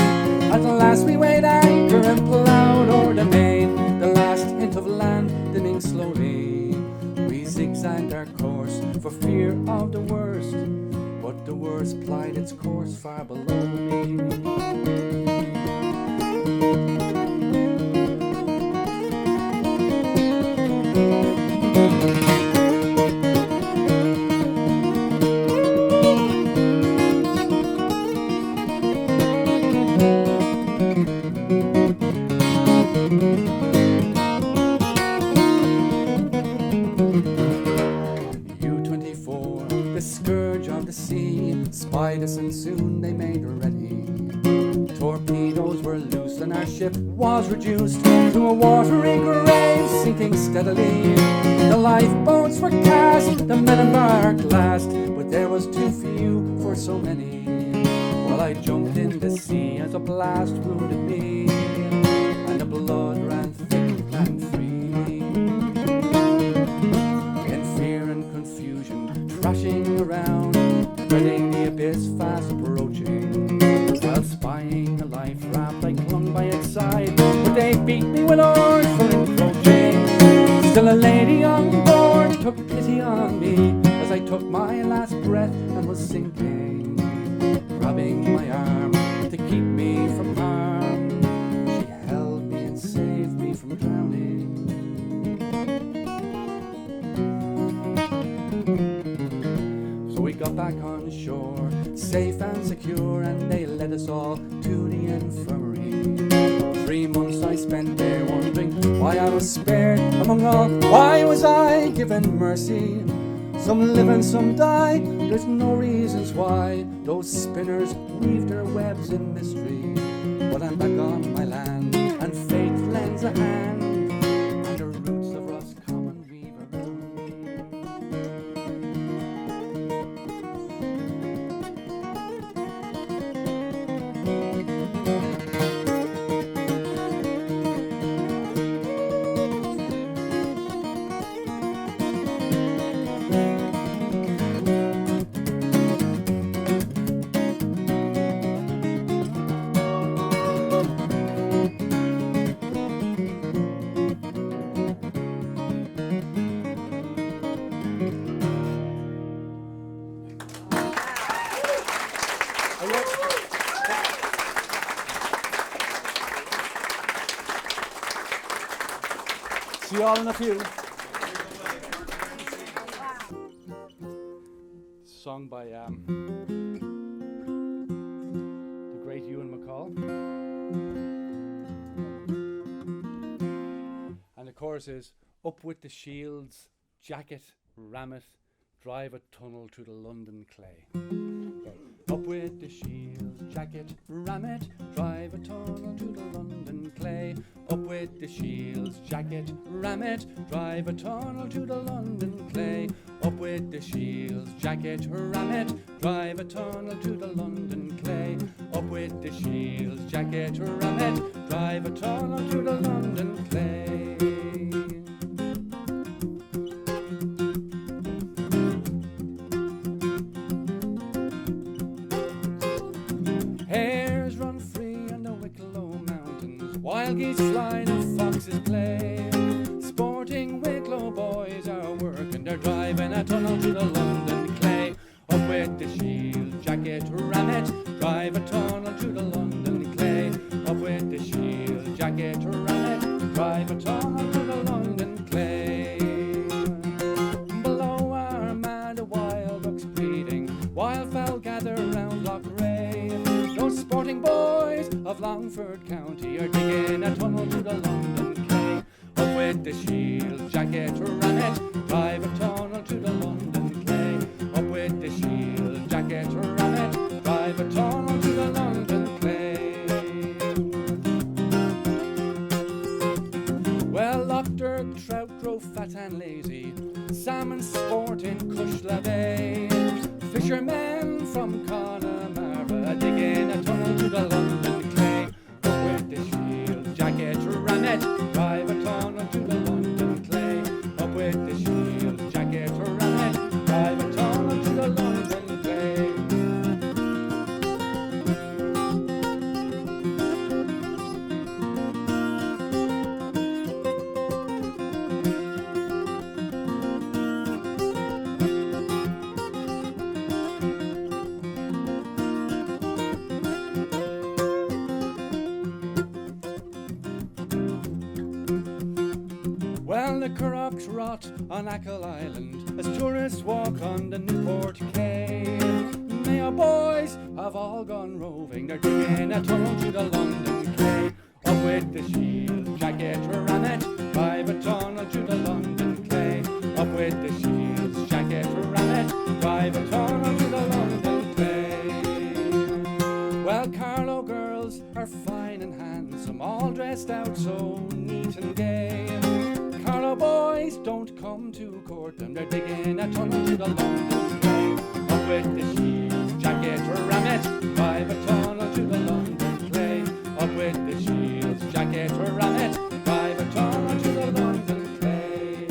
Speaker 5: At last we weighed anchor and ploughed o'er the main, the last hint of land dimming slowly. We zigzagged our course for fear of the worst, but the worst plied its course far below me. U-24, the scourge of the sea, spied us and soon they made ready. Torpedoes were loose and our ship was reduced to a watery grave, sinking steadily. The lifeboats were cast, the men embarked last, but there was too few for so many. Well, I jumped in the sea as a blast wounded me, and the blood ran thick and freely. In fear and confusion, thrashing around, dreading the abyss fast approaching, while spying a life raft I clung by its side, but they beat me with oars for encroaching. Still a lady on board took pity on me, as I took my last breath and was sinking, grabbing my arm to keep me from harm. She held me and saved me from drowning. So we got back on shore, safe and secure, and they led us all to the infirmary. 3 months I spent there wondering why I was spared. Among all, why was I given mercy? Some live and some die, there's no reasons why. Those spinners weave their webs in mystery. But I'm back on my land, and fate lends a hand, and the roots of Roscommon weave around me.
Speaker 2: See you all in a few.
Speaker 5: Sung by the great Ewan MacColl. And the chorus is, up with the shields, jacket, ram it, drive a tunnel through the London clay. Up with the shields, jacket, ram it, drive a tunnel to the London clay. Up with the shields, jacket, ram it, drive a tunnel to the London clay. Up with the shields, jacket, ram it, drive a tunnel to the London clay. Up with the shields, jacket, ram it, drive a tunnel to the London clay. Hares run free on the Wicklow Mountains, wild geese fly and foxes play. driving a tunnel to the London clay. Up with the shield jacket, ram it, drive a tunnel to the London clay. Up with the shield jacket, ram it, drive a tunnel to the London clay. Below our mad wild ducks breeding, wildfowl gather round Loch Ray. Those sporting boys of Longford County are digging a tunnel to the London clay. Up with the shield jacket, ram it, drive a tunnel to the London clay. Up with the shield jacket, ram it, drive a tunnel to the London clay. Well, Lochder trout grow fat and lazy, salmon sport in Cushla Bay. Fishermen from Connemara digging a tunnel to the London clay. Up with the shield jacket, ram it, drive a tunnel to the London clay. Up with the shield jacket, ram it, drive a tunnel to the London clay. Well, the Currachs rot on Achill Island as tourists walk on the Newport Quay. Mayo boys have all gone roving, they're digging a tunnel to the London clay. Up with the shield jacket, ram it, drive a tunnel to the London clay. Up with the shield jacket, ram it, drive a tunnel to the London clay. Well, Carlow girls are fine and handsome, all dressed out so neat and gay. Carlow boys don't come to court them, they're digging a tunnel to the London clay. Up with the shield jacket, ram it, drive a tunnel to the London clay. Up with the shield jacket, ram it, drive a tunnel to the London clay.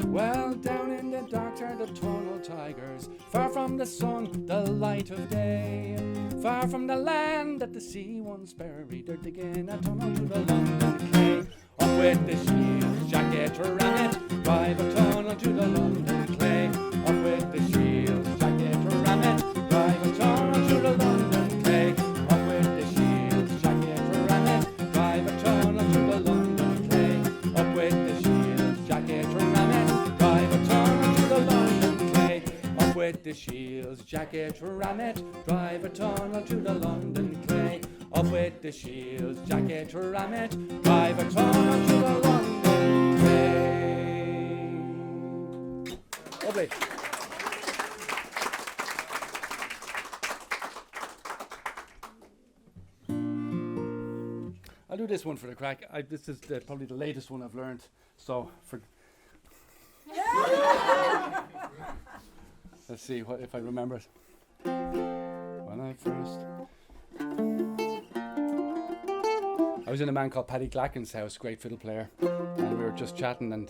Speaker 5: Well, down in the dark are the tunnel tigers, far from the sun, the light of day. Far from the land that the sea once buried, they're digging a tunnel to the London clay. Up with the shield jacket, ram it, drive a tunnel to the London clay. Up with the shield jacket, ram it, drive a tunnel to the London clay. Up with the shield jacket, ram it, drive a tunnel to the London clay. Up with the shield jacket, ram it, drive a tunnel to the London clay. Up with the shield jacket, ram it, drive a tunnel to the London clay. Up with the shield jacket, ram it, drive a tunnel to the London clay. Lovely. I'll do this one for the crack. This is probably the latest one I've learned. So for let's see if I remember it. When I was in a man called Paddy Glacken's house, great fiddle player, and we were just chatting, and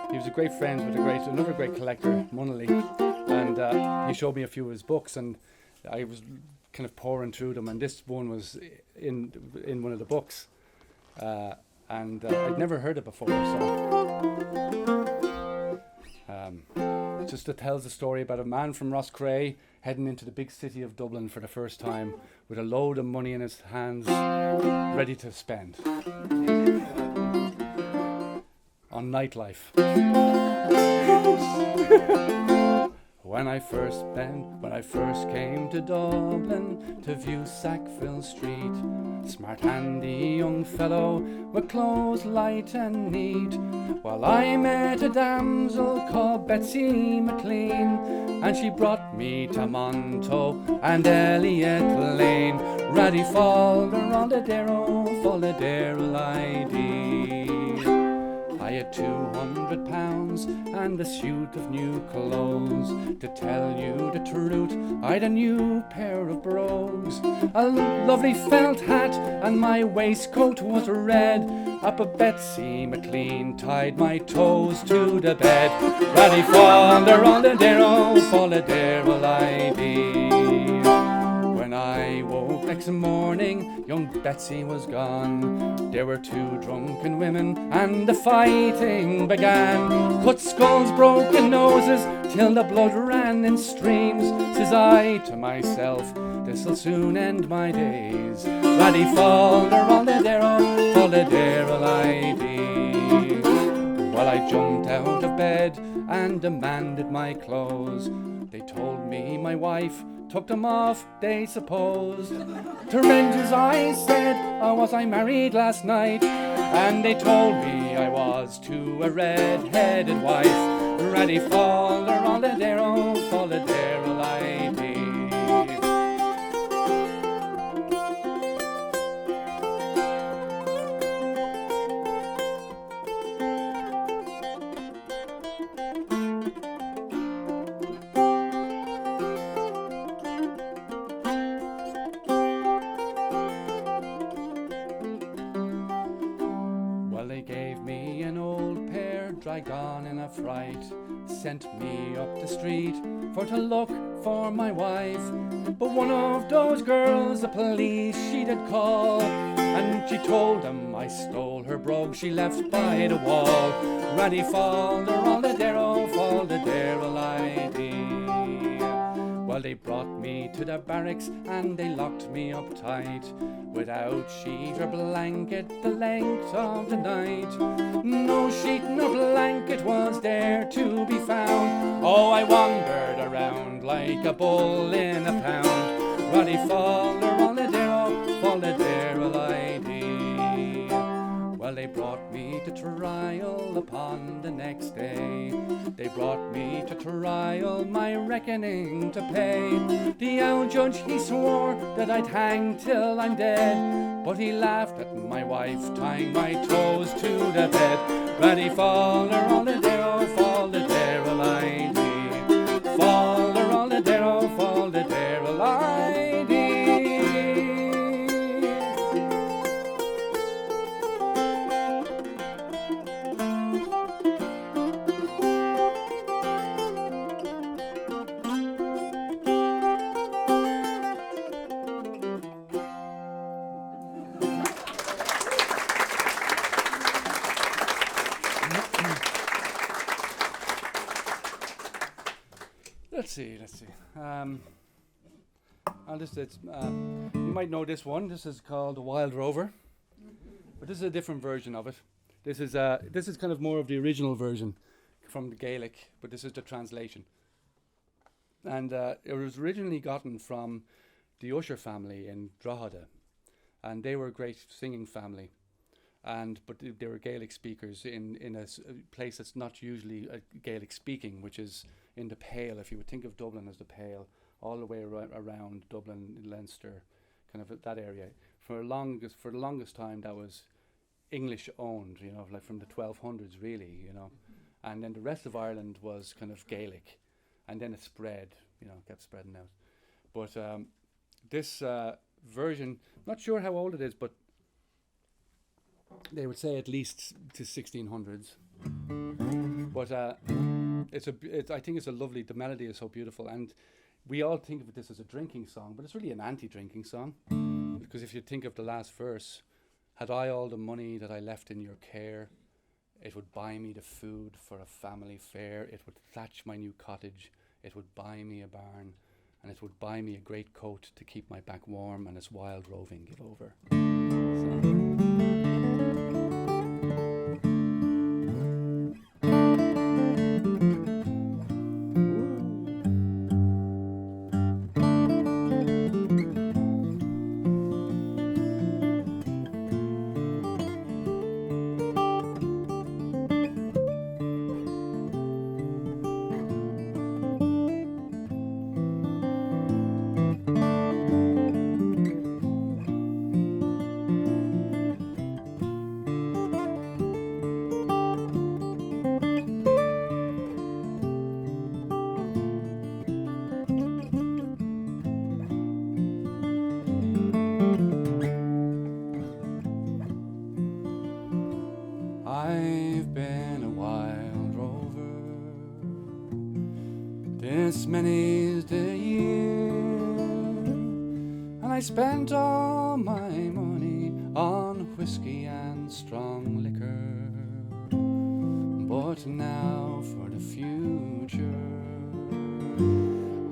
Speaker 5: he was a great friend with another great collector, Munnelly, and he showed me a few of his books, and I was kind of pouring through them, and this one was in one of the books, and I'd never heard it before, so just it tells a story about a man from Roscrea heading into the big city of Dublin for the first time with a load of money in his hands ready to spend on nightlife. When I first came to Dublin to view Sackville Street, smart handy young fellow with clothes light and neat, while I met a damsel called Betsy McLean, and she brought me to Monto and Elliot Lane. Raddy Falder on the Darrow, Falladero ID. I had £200 and a suit of new clothes. To tell you the truth, I'd a new pair of brogues, a lovely felt hat, and my waistcoat was red. Up a Betsy McLean tied my toes to the bed. Raddy Falder on the Darrow, Falladero ID. When I woke next morning, young Betsy was gone. There were 2 drunken women, and the fighting began. Cut skulls, broken noses, till the blood ran in streams. Says I to myself, this'll soon end my days. Laddie falder on the derrel I be. Well, I jumped out of bed and demanded my clothes. They told me my wife took them off, they supposed. To Rangers I said, oh, was I married last night? And they told me I was to a red-headed wife. Ready faller on the derrel I be. Gone in a fright, sent me up the street for to look for my wife. But one of those girls, the police, she did call, and she told them I stole her brogue she left by the wall. Ready falder on the derrel I be. Well, they brought me to the barracks and they locked me up tight, without sheet or blanket the length of the night. No sheet nor blanket was there to be found. Oh, I wandered around like a bull in a pound. Roddy faller on the derrel I be. Well, they brought me to trial upon the next day. They brought me to trial, my reckoning to pay. The old judge, he swore that I'd hang till I'm dead, but he laughed at my wife tying my toes to the bed. Ready faller on the derrel I be. Faller on the derrel I be. Let's see. You might know this one. This is called the Wild Rover, but this is a different version of it. This is kind of more of the original version from the Gaelic, but this is the translation. And it was originally gotten from the Usher family in Drogheda, and they were a great singing family. But they were Gaelic speakers in a place that's not usually Gaelic speaking, which is in the Pale. If you would think of Dublin as the Pale, all the way around Dublin, Leinster, kind of that area. For the longest time, that was English owned, like from the 1200s, really, And then the rest of Ireland was kind of Gaelic, and then it spread, kept spreading out. But this version, not sure how old it is, but they would say at least to 1600s. But I think it's a lovely. The melody is so beautiful, and we all think of this as a drinking song, but it's really an anti-drinking song. Because if you think of the last verse, had I all the money that I left in your care, it would buy me the food for a family fare. It would thatch my new cottage. It would buy me a barn, and it would buy me a great coat to keep my back warm, and its wild roving give over. and I spent all my money on whiskey and strong liquor. But now for the future,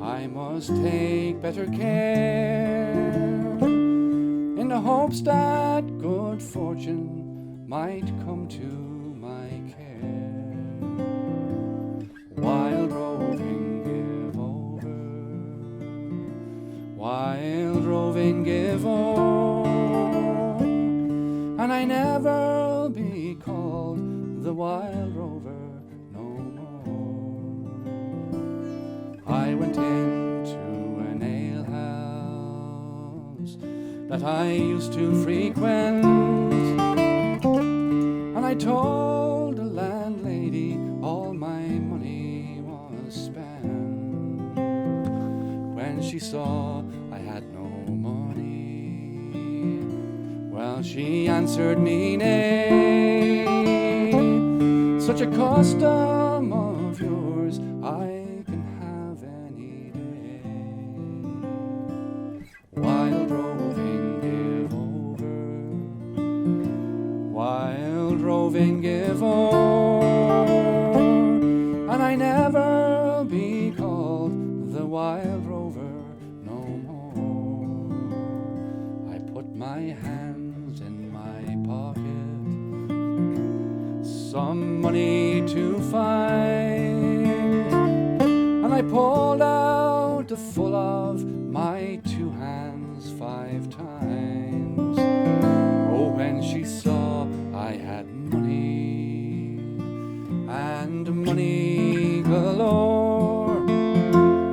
Speaker 5: I must take better care, in the hopes that good fortune might come to my care. Wild roving, give over. Wild roving, give over. And I never'll be called the wild rover no more. I went into an alehouse that I used to frequent, and I told the landlady all my money was spent. When she saw I had no money, well, she answered me, nay, such a custom of yours I can have any day. Wild roving, give over. Wild roving, give over. And I never'll be called the wild rover no more. I put my hands in my pocket, some money to find, and I pulled out the full of my 2 hands 5 times. Oh, when she saw I had money, and money galore.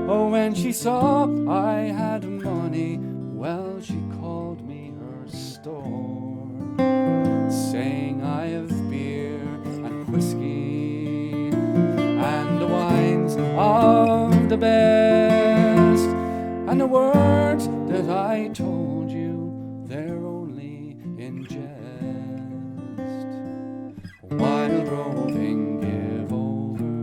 Speaker 5: Oh, when she saw I had money, well, she called me her store, saying I have beer and whiskey and the wines of the best, and the words that I told you, they're only in jest. Wild roving, give over.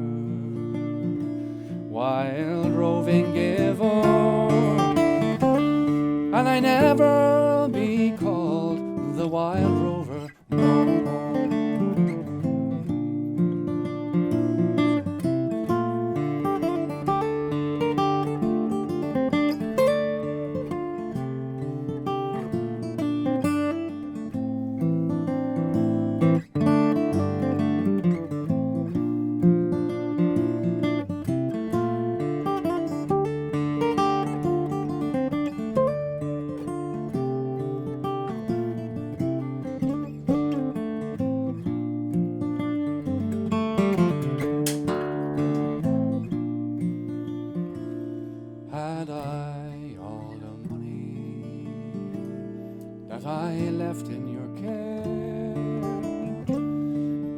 Speaker 5: Wild roving, give over. And I never'll be called the wild rover no more. Had I all the money that I left in your care,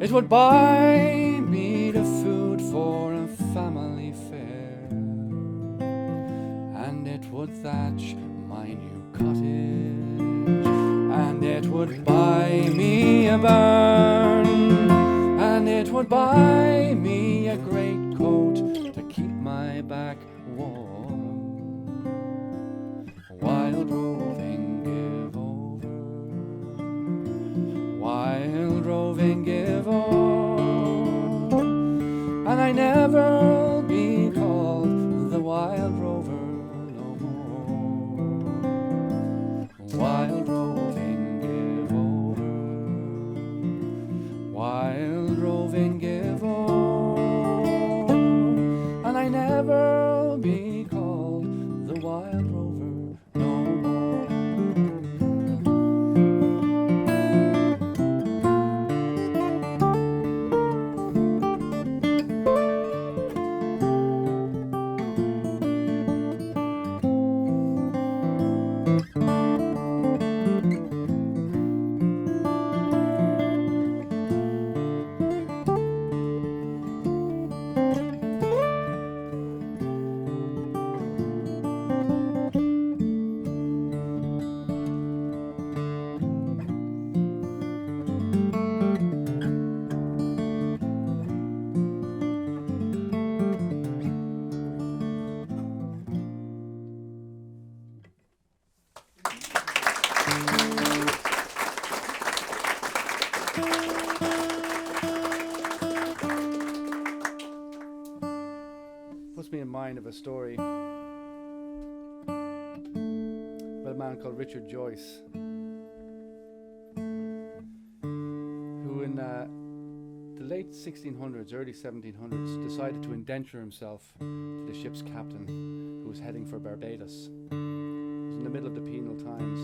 Speaker 5: it would buy me the food for a family fare, and it would thatch my new cottage, and it would buy me a barn, and it would buy me a great coat to keep my back warm. Wild roving, give over. Wild roving, give over. And I never'll be called the wild rover no more. Wild roving, give over. Wild roving, give over. And I never'll be called the wild rover no more. mind of a story about a man called Richard Joyce, who in the late 1600s, early 1700s, decided to indenture himself to the ship's captain, who was heading for Barbados. It was in the middle of the penal times,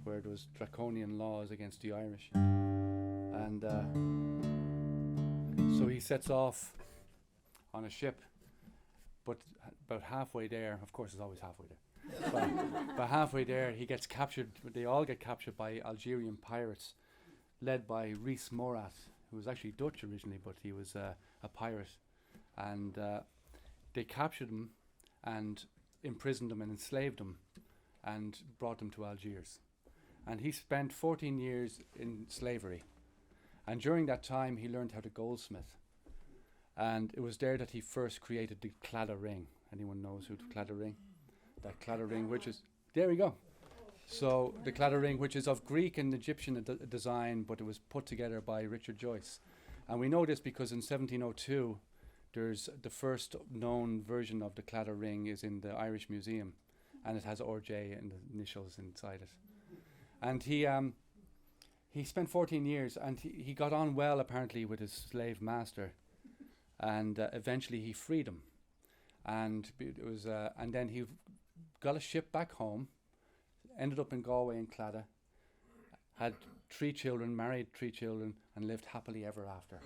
Speaker 5: where there was draconian laws against the Irish. And so he sets off on a ship, but about halfway there, of course it's always halfway there, but halfway there he gets captured. They all get captured by Algerian pirates, led by Rhys Morat, who was actually Dutch originally, but he was a pirate. And they captured him and imprisoned him and enslaved him and brought him to Algiers. And he spent 14 years in slavery. And during that time, he learned how to goldsmith. And it was there that he first created the cladder ring. Anyone knows who the cladder ring? That cladder ring, which is, there we go. So the cladder ring, which is of Greek and Egyptian design, but it was put together by Richard Joyce. And we know this because in 1702, there's the first known version of the cladder ring is in the Irish Museum, and it has RJ and the initials inside it. And he spent 14 years, and he got on well apparently with his slave master, and eventually he freed him. And it was, and then he got a ship back home, ended up in Galway and Claddagh, had 3 children, married 3 children, and lived happily ever after.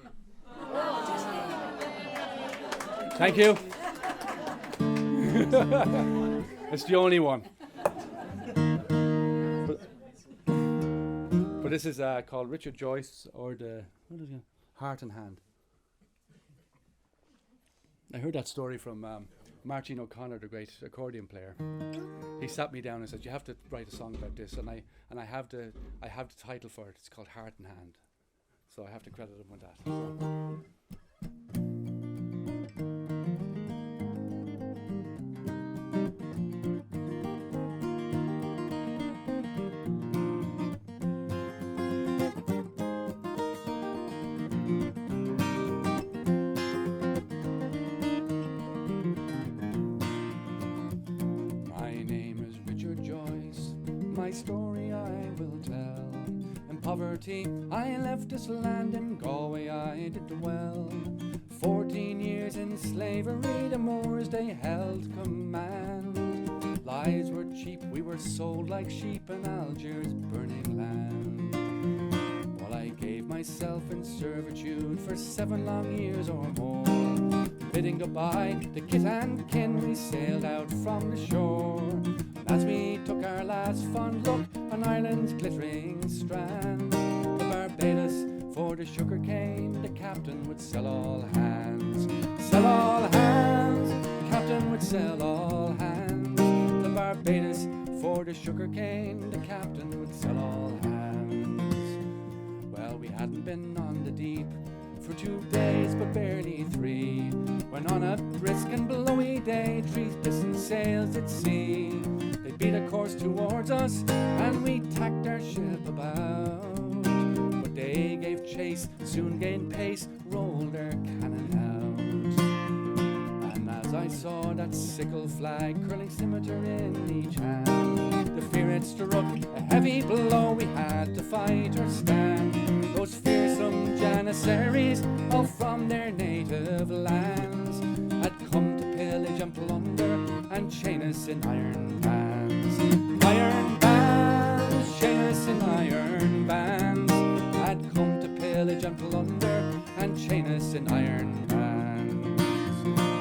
Speaker 5: Thank you. It's the only one. But this is called Richard Joyce, or the Heart and Hand. I heard that story from Martin O'Connor, the great accordion player. He sat me down and said, "You have to write a song about this," and I have the title for it. It's called Heart and Hand, so I have to credit him with that. Story I will tell. In poverty I left this land, in Galway I did dwell. 14 years in slavery, the Moors they held command. Lives were cheap, we were sold like sheep in Algiers' burning land. While I gave myself in servitude for 7 long years or more, bidding goodbye to kith and kin, we sailed out from the shore. As we took our last fond look on Ireland's glittering strand, the Barbados for the sugar cane, the captain would sell all hands. Sell all hands, the captain would sell all hands. The Barbados for the sugar cane, the captain would sell all hands. Well, we hadn't been on the deep for 2 days, but barely 3, when on a brisk and blowy day 3 distant sails at sea. They beat a course towards us, and we tacked our ship about. But they gave chase, soon gained pace, rolled their cannon out. And as I saw that sickle flag curling scimitar in each hand, the fear it struck a heavy blow, we had to fight or stand. Those fearsome janissaries, all from their native lands, had come to pillage and plunder and chain us in iron bands. Iron bands, chain us in iron bands, had come to pillage and plunder and chain us in iron bands.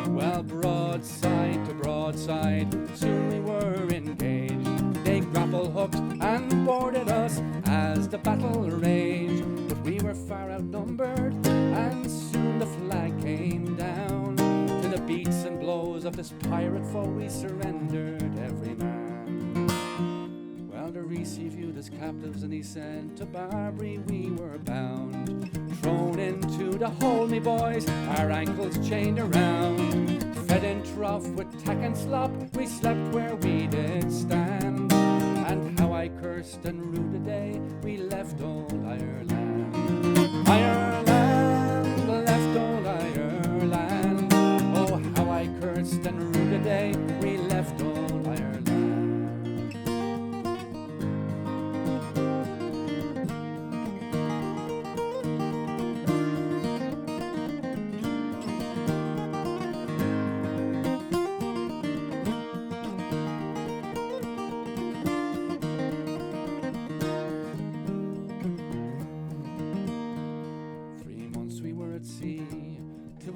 Speaker 5: Well, broadside to broadside, soon we were engaged. They grapple hooked and boarded us as the battle raged. But we were far outnumbered, and soon the flag came down. To the beats and blows of this pirate foe we surrendered every man. Well, the Reese he viewed as captives, and he said to Barbary we were bound. Thrown into the hole, me boys, our ankles chained around. Fed in trough with tack and slop, we slept where we did stand. And how I cursed and rued the day we left old Ireland. Ireland, left old Ireland. Oh, how I cursed and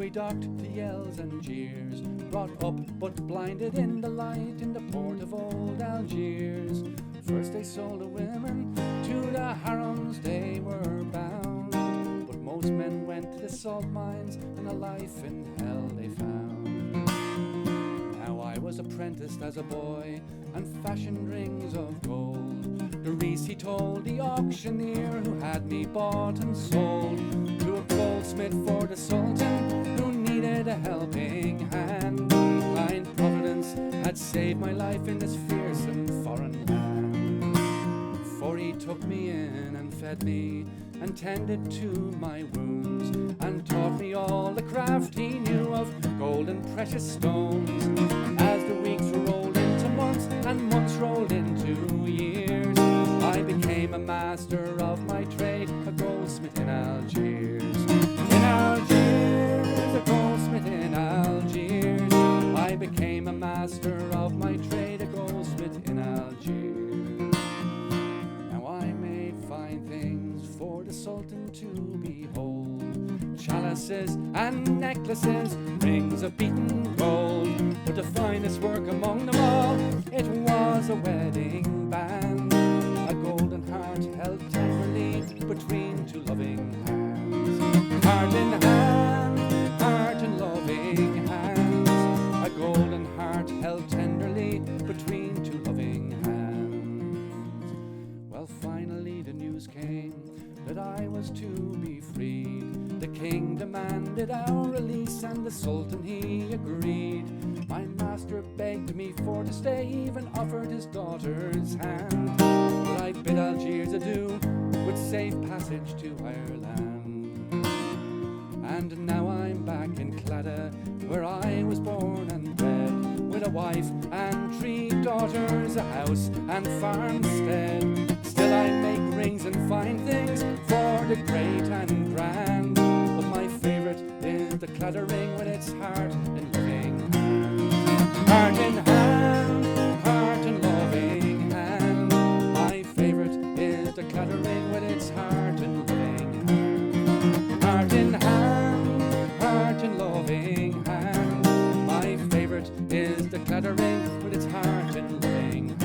Speaker 5: we docked the yells and jeers, brought up but blinded in the light in the port of old Algiers. First they sold the women to the harems they were bound, but most men went to the salt mines and a life in hell they found. Now I was apprenticed as a boy and fashioned rings of gold. The ries he told the auctioneer who had me bought and sold to a goldsmith for the sultan who needed a helping hand. Kind Providence had saved my life in this fearsome foreign land, for he took me in and fed me and tended to my wounds and taught me all the craft he knew of gold and precious stones. As the weeks rolled into months and months rolled into years, I became a master of my trade, a goldsmith in Algiers. In Algiers, a goldsmith in Algiers. I became a master of my trade, a goldsmith in Algiers. Now I made fine things for the Sultan to behold, chalices and necklaces, rings of beaten gold. But the finest work among them all, it was a wedding band, a golden heart held tenderly between two loving hands. Heart in hand, heart in loving hands, a golden heart held tenderly between two loving hands. Well, finally the news came that I was to be freed. The king demanded our release and the sultan he agreed. My master begged me for to stay, even offered his daughter's hand, but I bid Algiers adieu with safe passage to Ireland. And now I'm back in Claddagh, where I was born and bred, with a wife and 3 daughters, a house and farmstead. Still I make rings and fine things for the great and grand, but my favourite is the Claddagh ring with its heart and loving hand. Heart in hand, heart and loving hand. My favourite is the Claddagh ring with its heart and loving hand. Heart in hand, heart and loving hand. My favourite is the Claddagh ring with its heart and loving hand.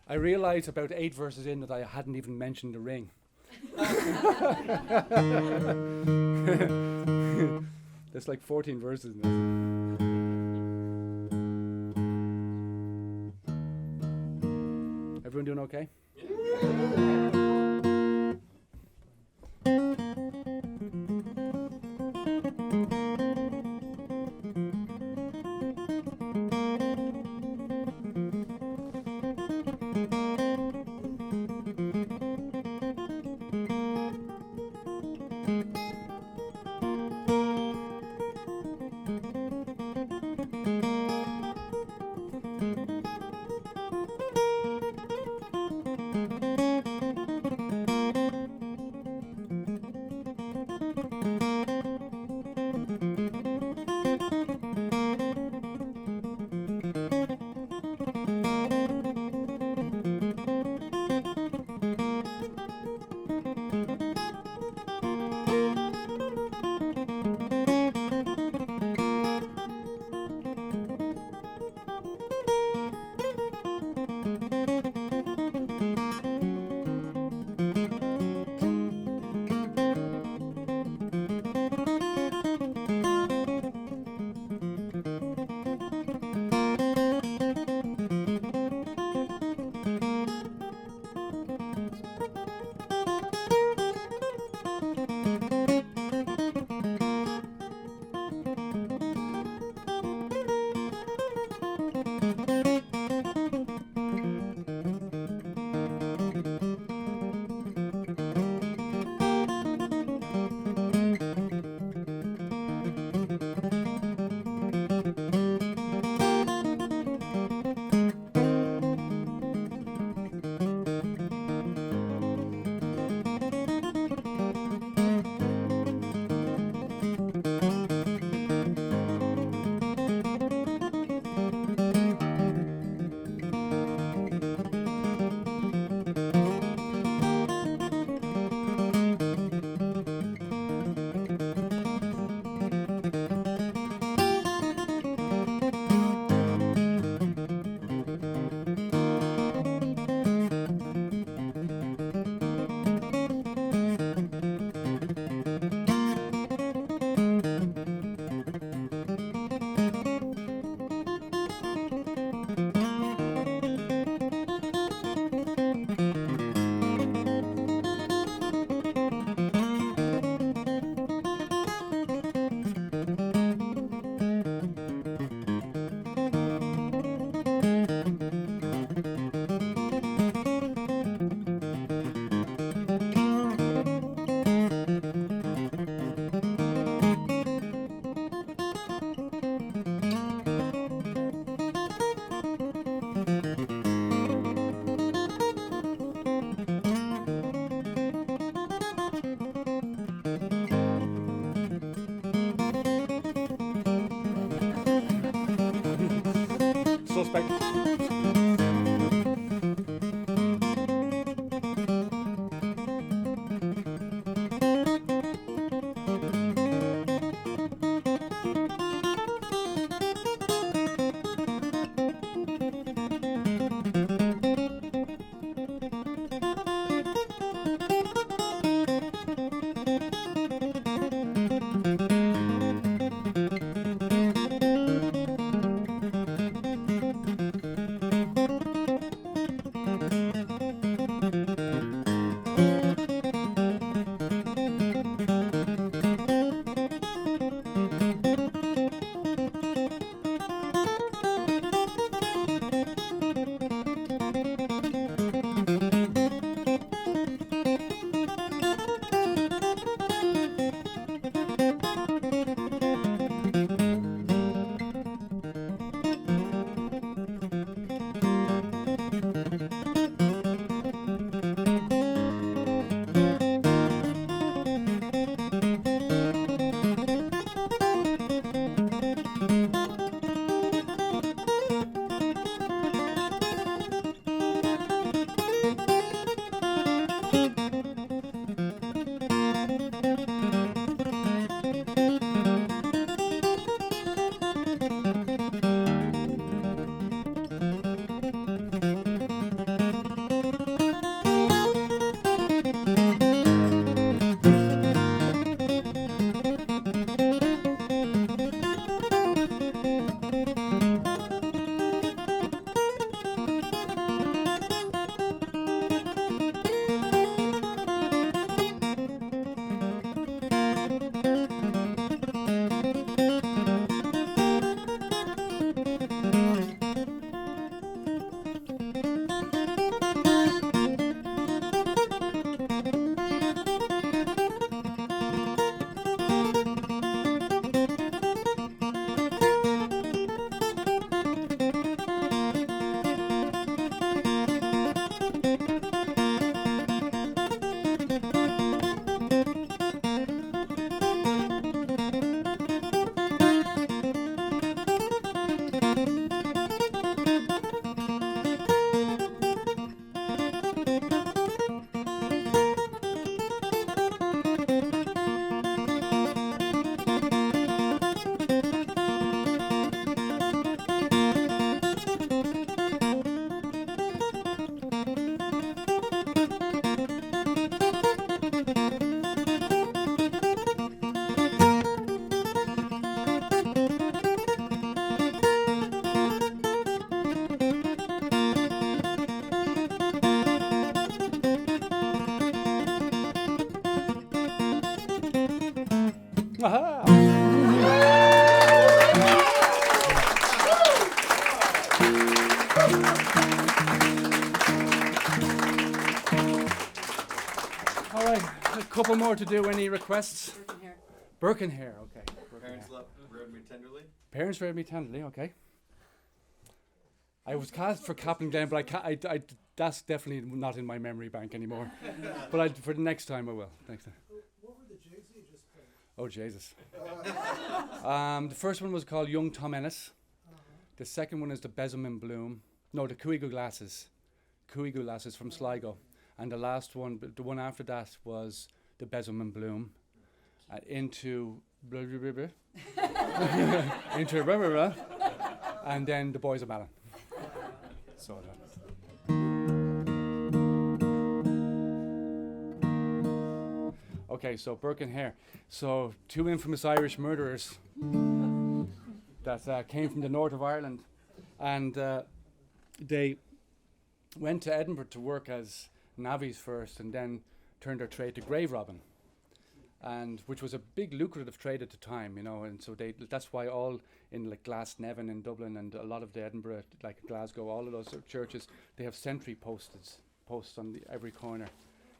Speaker 5: I realised about 8 verses in that I hadn't even mentioned the ring. There's like 14 verses in this. Everyone doing okay? Bye. All right, a couple more to do. Any requests? Birkenhair, okay.
Speaker 6: Parents reared me tenderly.
Speaker 5: Parents reared me tenderly, okay. I was cast for Captain Glen, but that's definitely not in my memory bank anymore. But for the next time I will. Next time.
Speaker 3: What were the jigs you just played?
Speaker 5: Oh, Jesus. The first one was called Young Tom Ennis. The second one is the Besom in Bloom. No, the Cooigo Glasses. Cooigo Glasses from Sligo. And the last one, the one after that, was the Besom in Bloom. Into into and then the Boys of Malin. So okay, so Birkenhair. So two infamous Irish murderers that came from the north of Ireland, and they went to Edinburgh to work as navvies first, and then turned their trade to grave robbing, and which was a big lucrative trade at the time, you know. And so that's why all in like Glasnevin in Dublin and a lot of the Edinburgh, like Glasgow, all of those churches, they have sentry posts on every corner,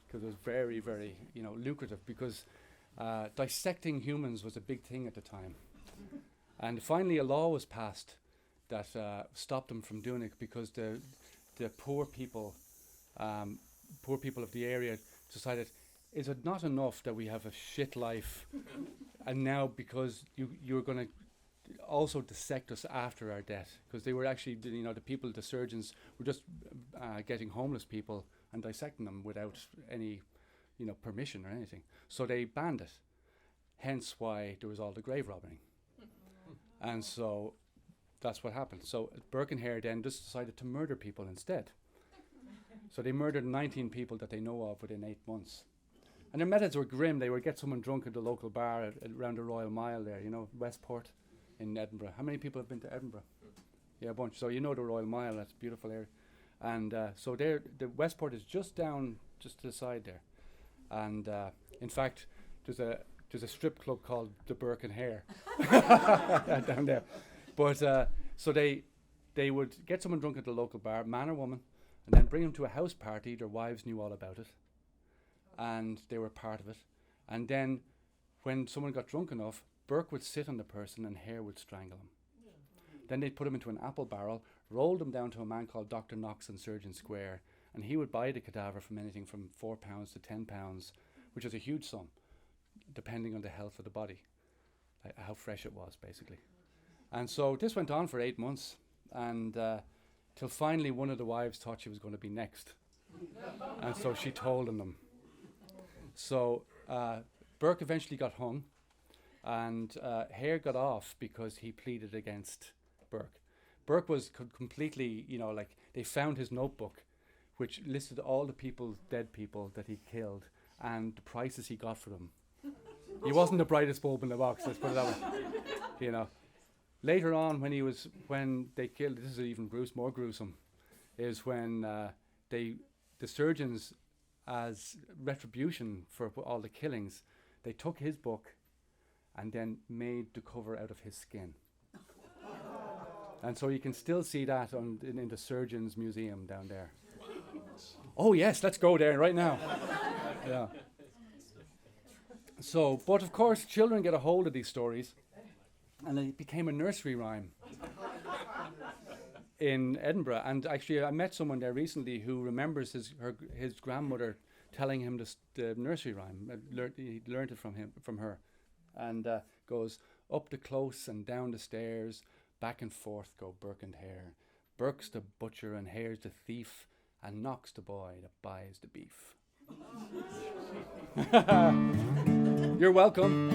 Speaker 5: because it was very, very, you know, lucrative, because dissecting humans was a big thing at the time. And finally a law was passed that stopped them from doing it, because the poor people of the area decided, is it not enough that we have a shit life, and now because you're going to also dissect us after our death, because they were actually, the surgeons were just getting homeless people and dissecting them without any, permission or anything. So they banned it. Hence why there was all the grave robbing. And so that's what happened. So Burke and Hare then just decided to murder people instead. So they murdered 19 people that they know of within 8 months. And their methods were grim. They would get someone drunk at the local bar around the Royal Mile there, Westport in Edinburgh. How many people have been to Edinburgh? Yeah, a bunch. So the Royal Mile, that's a beautiful area. And so there, the Westport is just to the side there. And in fact, there's a strip club called the Burke and Hare down there. But so they would get someone drunk at the local bar, man or woman, and then bring them to a house party. Their wives knew all about it, and they were part of it. And then when someone got drunk enough, Burke would sit on the person and Hare would strangle him. Then they'd put him into an apple barrel, rolled him down to a man called Dr. Knox in Surgeon Square, and he would buy the cadaver from anything from £4 to £10, which is a huge sum, depending on the health of the body, how fresh it was, basically. And so this went on for 8 months, and till finally one of the wives thought she was going to be next. And so she told on them. So Burke eventually got hung, and Hare got off because he pleaded against Burke. Burke was completely, they found his notebook, which listed all the dead people that he killed, and the prices he got for them. He wasn't the brightest bulb in the box, let's put it that way. Later on, when they killed, this is even more gruesome, is when the surgeons, as retribution for all the killings, they took his book and then made the cover out of his skin. And so you can still see that in the Surgeons Museum down there. Oh yes, let's go there right now. Yeah. So, but of course, children get a hold of these stories, and it became a nursery rhyme in Edinburgh. And actually, I met someone there recently who remembers his grandmother telling him the nursery rhyme. He learned it from her, and goes up the close and down the stairs, back and forth go Burke and Hare. Burke's the butcher and Hare's the thief, and Knock's the boy that buys the beef. You're welcome.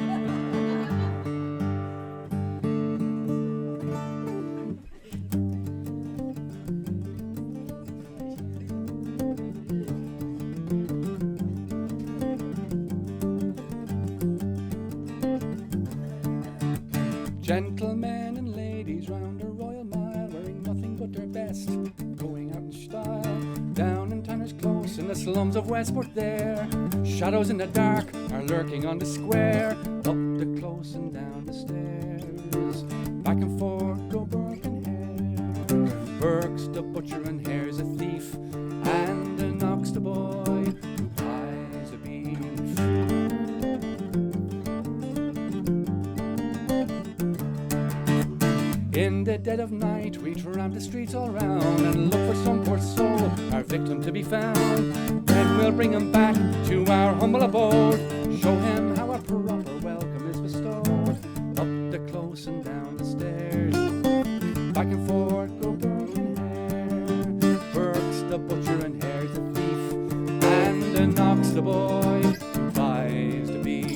Speaker 5: Gentlemen and ladies round a Royal Mile, wearing nothing but their best, going out in style. Down in Tanner's Close, in the slums of Westport there, shadows in the dark are lurking on the square. Up the close and down the stairs, back and forth go Burke and Hare. Burke's the butcher and Hare's a thief, and Knock's the boy who buys a beef. In the dead of night we tramp the streets all round and look for some poor soul, our victim to be found. Then we'll bring him back to our humble abode, show him how a proper welcome is bestowed. Up the close and down the stairs, back and forth go Burke and Hare. Burke's the butcher and Hare's the thief, and Knock's the boy who buys the beef.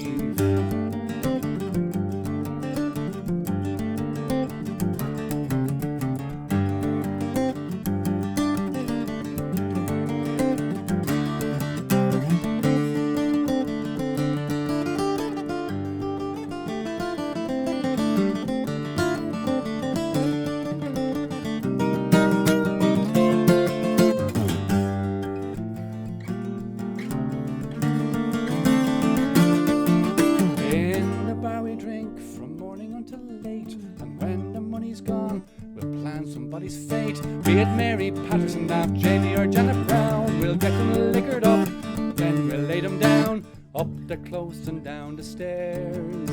Speaker 5: Jamie or Janet Brown, we'll get them liquored up, then we'll lay them down, up the close and down the stairs,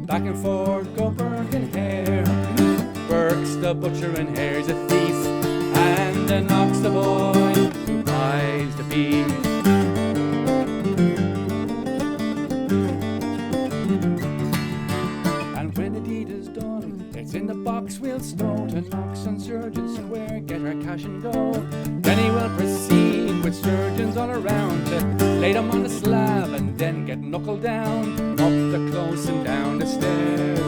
Speaker 5: back and forth go Burke and Hare. Burke's the butcher and Hare's a thief, and Knock's the boy who buys the beef. And when the deed is done, they In the box we'll stow to knocks on Surgeon Square, get our cash and go. Then he will proceed with surgeons all around to lay them on the slab and then get knuckled down, up the close and down the stairs.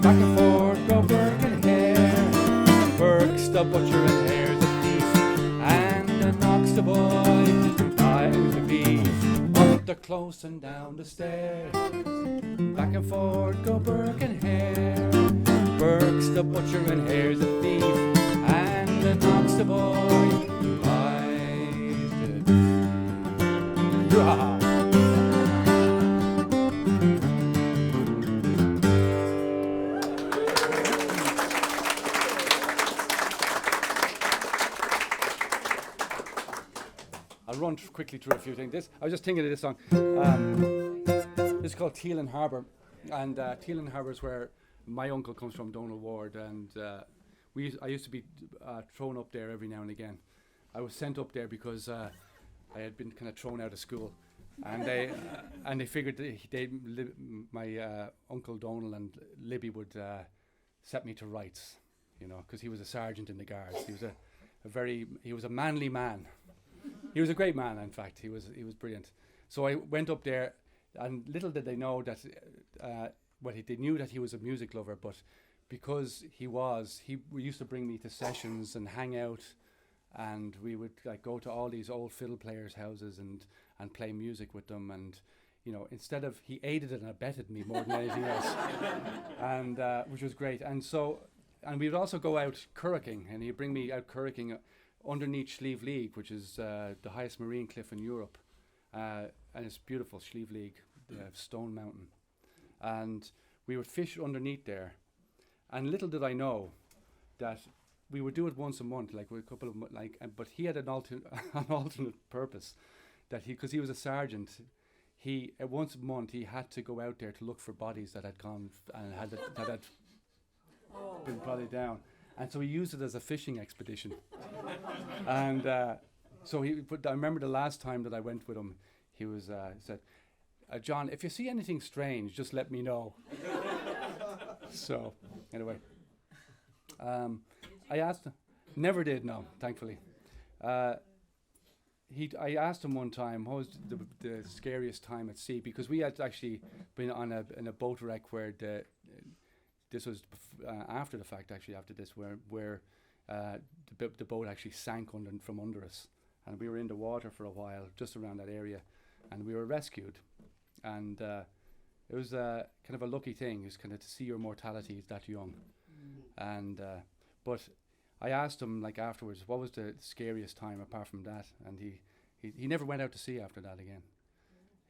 Speaker 5: Back and forth go Burke and Hare, Burke's the butcher and Hare's the thief, and the Knox the boy, buys the beef, up the close and down the stairs. Back and forth go Burke and Hare, Burke's the butcher and Hare's the thief, and the Knox the boy buys the beef. Hurrah! I'll run quickly through a few things. I was just thinking of this song. This is called Teelan Harbour, and Teelan Harbour is where my uncle comes from, Donald Ward, and I used to be thrown up there every now and again. I was sent up there because I had been kind of thrown out of school, and they figured my Uncle Donald and Libby would set me to rights, you know, because he was a sergeant in the guards. He was a manly man. He was a great man, in fact. He was brilliant. So I went up there, and little did they know that. They knew that he was a music lover, but because he used to bring me to sessions and hang out, and we would like go to all these old fiddle players' houses and play music with them, and you know, he aided and abetted me more than anything else, and which was great. And we would also go out curricking, and he'd bring me out curricking underneath Slieve League, which is the highest marine cliff in Europe, and it's beautiful, Slieve League, Stone Mountain. And we would fish underneath there, and little did I know that we would do it once a month, like with a couple of but he had an alternate purpose, that because he was a sergeant, once a month he had to go out there to look for bodies that had gone and that had been brought down, and so he used it as a fishing expedition. And so I remember the last time that I went with him, he said, John, if you see anything strange, just let me know. So, anyway. I asked him. Never did, no, thankfully. I asked him one time, what was the scariest time at sea? Because we had actually been in a boat wreck where this was after the fact, actually, after this, where the boat actually sank from under us. And we were in the water for a while, just around that area, and we were rescued. And it was kind of a lucky thing, is kind of to see your mortality that young. And but I asked him like afterwards, what was the scariest time apart from that? And he never went out to sea after that again.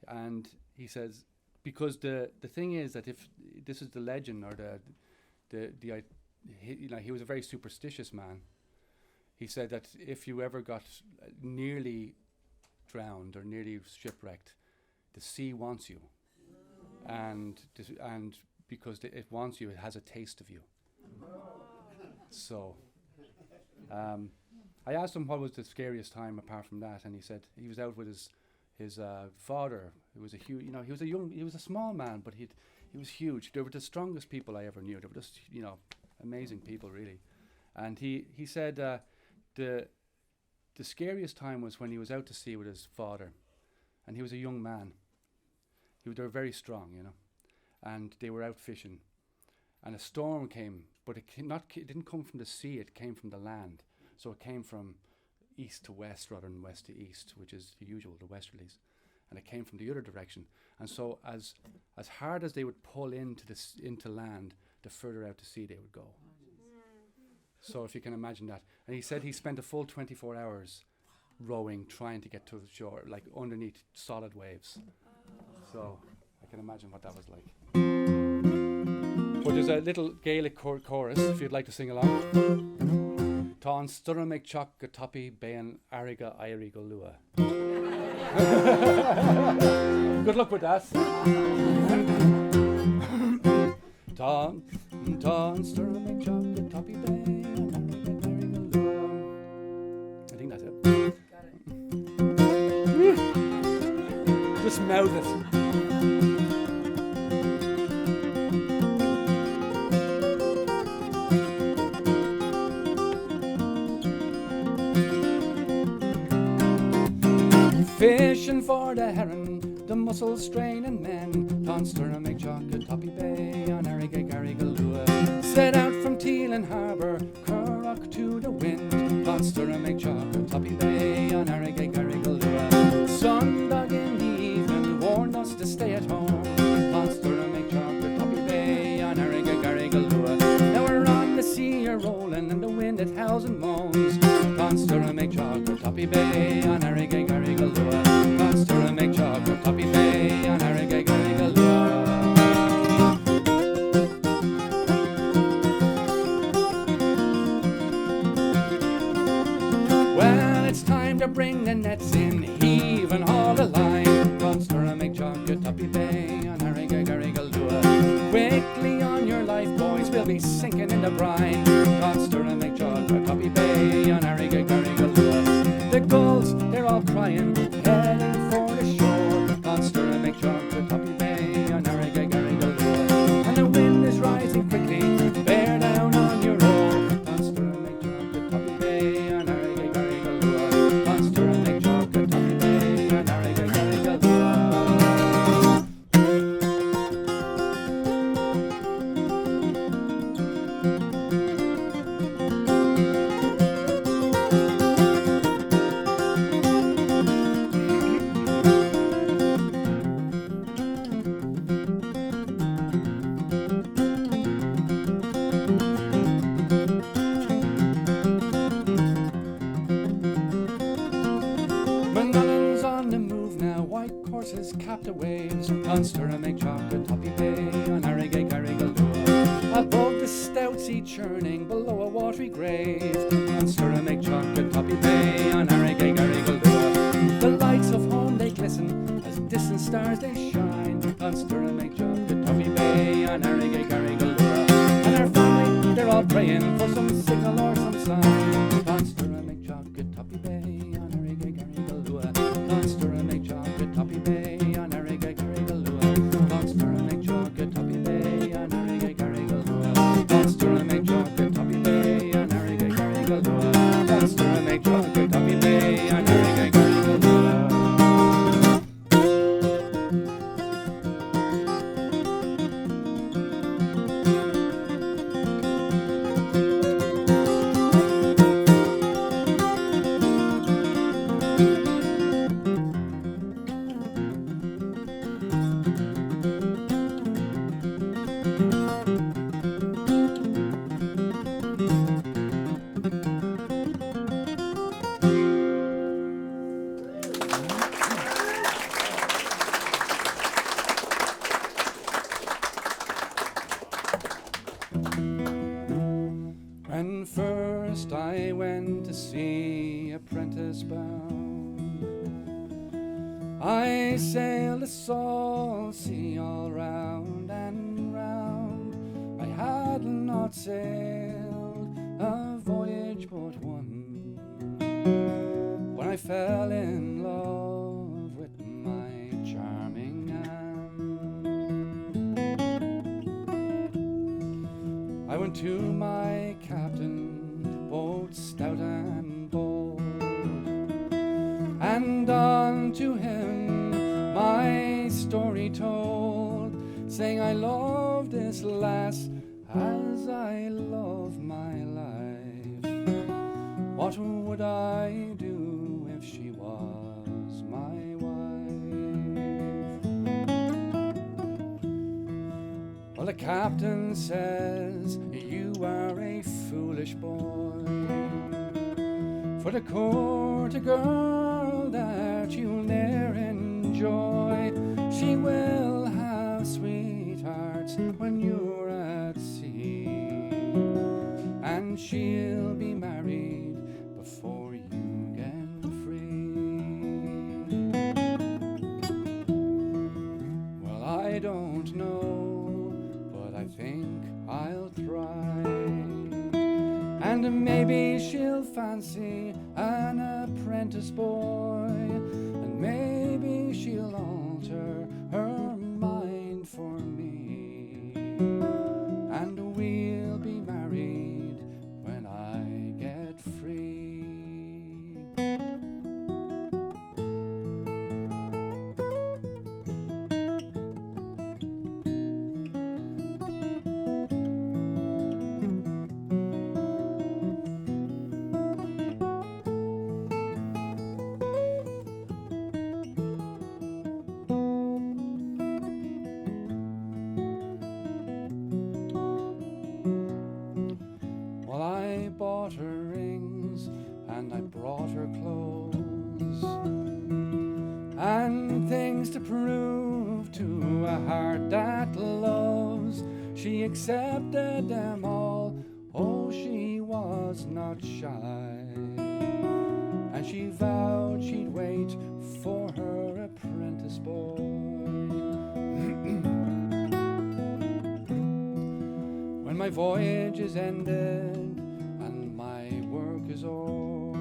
Speaker 5: And he says, because the thing is that if this is the legend or he was a very superstitious man. He said that if you ever got nearly drowned or nearly shipwrecked, the sea wants you, and because it wants you, it has a taste of you. So I asked him what was the scariest time apart from that, and he said he was out with his father, who was a huge, he was a small man, but he was huge. They were the strongest people I ever knew. They were just, amazing people, really. And he said the scariest time was when he was out to sea with his father, and he was a young man. They were very strong, and they were out fishing, and a storm came, but it didn't come from the sea, it came from the land. So it came from east to west rather than west to east, which is the usual, the westerlies, and it came from the other direction. And so as hard as they would pull into land, the further out to sea they would go. So if you can imagine that. And he said he spent a full 24 hours rowing, trying to get to the shore, like underneath solid waves. So I can imagine what that was like. But there's a little Gaelic chorus, if you'd like to sing along. Tá an stura meag teach go topi bean ariga airi go lua. Good luck with that. Tá an stura meag teach go topi bean ariga airi go lua. I think that's it. Just mouth it. for the heron, the muscle straining men. Conster and make chocolate toppy bay on Arrogate Garrigalua. Set out from Teelan Harbour, Curragh to the wind. Conster and make chocolate toppy bay on Arrogate Garrigalua. Sundog in the evening warned us to stay at home. Conster and make chocolate toppy bay on Arrogate Garrigalua. Now we're on the sea rolling and the wind it howls and moans. Conster and make chocolate toppy bay on Arrogate Garrigalua. Conster and make chocolate toppy bay on Arrogate Garrigalua. Well, it's time to bring the nets in, heave and haul the line. Conster and make chocolate toppy bay on Arrogate Garrigalua. Quickly on your life, boys, we'll be sinking in the brine. Conster and make chocolate toppy bay on Arrogate Garrigalua. The gulls, they're all crying, heading for the shore. Conster and make chocolate toppy bay on Arrogate Garrigalua. And the wind is rising quickly, bear down on your oar. Conster and make chocolate toppy bay on Arrogate Garrigalua. Conster and make chocolate toppy bay on Arrogate Garrigalua. Manullen's on the move now, white horses cap the waves. Conster and make chocolate toppy bay on Arrogate Garrigalua. Above the stout sea churning, below a watery grave. Conster and make chocolate toppy bay on Arrogate Garrigalua. The lights of home they glisten, as distant stars they shine. Conster and make chocolate toppy bay on Arrogate Garrigalua. And our family, they're all praying for some signal or some sign. Conster and make chocolate toppy bay on Arrogate Garrigalua. Conster and make chocolate toppy bay on Arrogate Garrigalua. Conster and make chocolate toppy bay on Arrogate Garrigalua. Conster and make chocolate toppy bay on Arrogate Garrigalua. Conster and make chocolate toppy bay on Arrogate Garrigalua. When first I went to see Apprentice Bound, I sailed the salt sea all round and round. I had not sailed a voyage but one, when I fell in love with my charming Anne. I went to my captain, both stout and bold, and unto him my story told, saying I love this lass as I love my life. What would I do if she was my wife? Well, the captain says you are a foolish boy, for to court a girl that you'll ne'er enjoy. She will have sweethearts when you're at sea, and she'll be married before you get free. Well, I don't know, but I think I'll try, and maybe she'll fancy an apprentice boy, and maybe she'll alter her mind for me, and we'll be married when I get free. to prove to a heart that loves. She accepted them all. Oh, she was not shy. And she vowed she'd wait for her apprentice boy. When my voyage is ended and my work is o'er,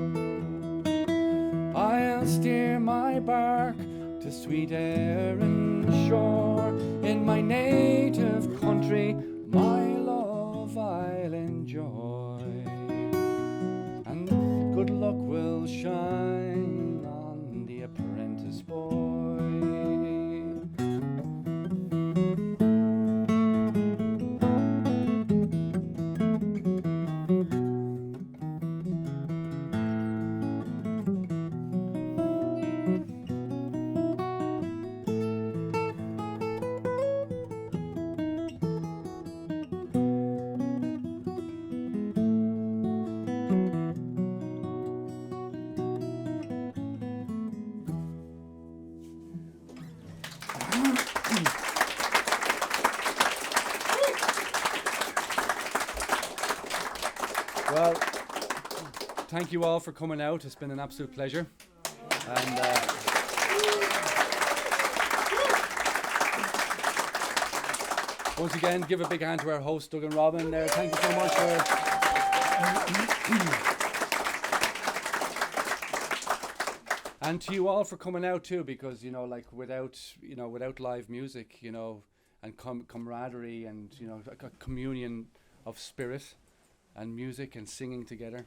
Speaker 5: I'll steer my bark to sweet air and shore. In my native country, my love I'll enjoy, and good luck will shine on the apprentice boy. Well, thank you all for coming out. It's been an absolute pleasure. And once again, give a big hand to our host, Doug and Robin there. Thank you so much for... And to you all for coming out too, because, you know, like without live music, you know, and camaraderie and, you know, a communion of spirit and music and singing together,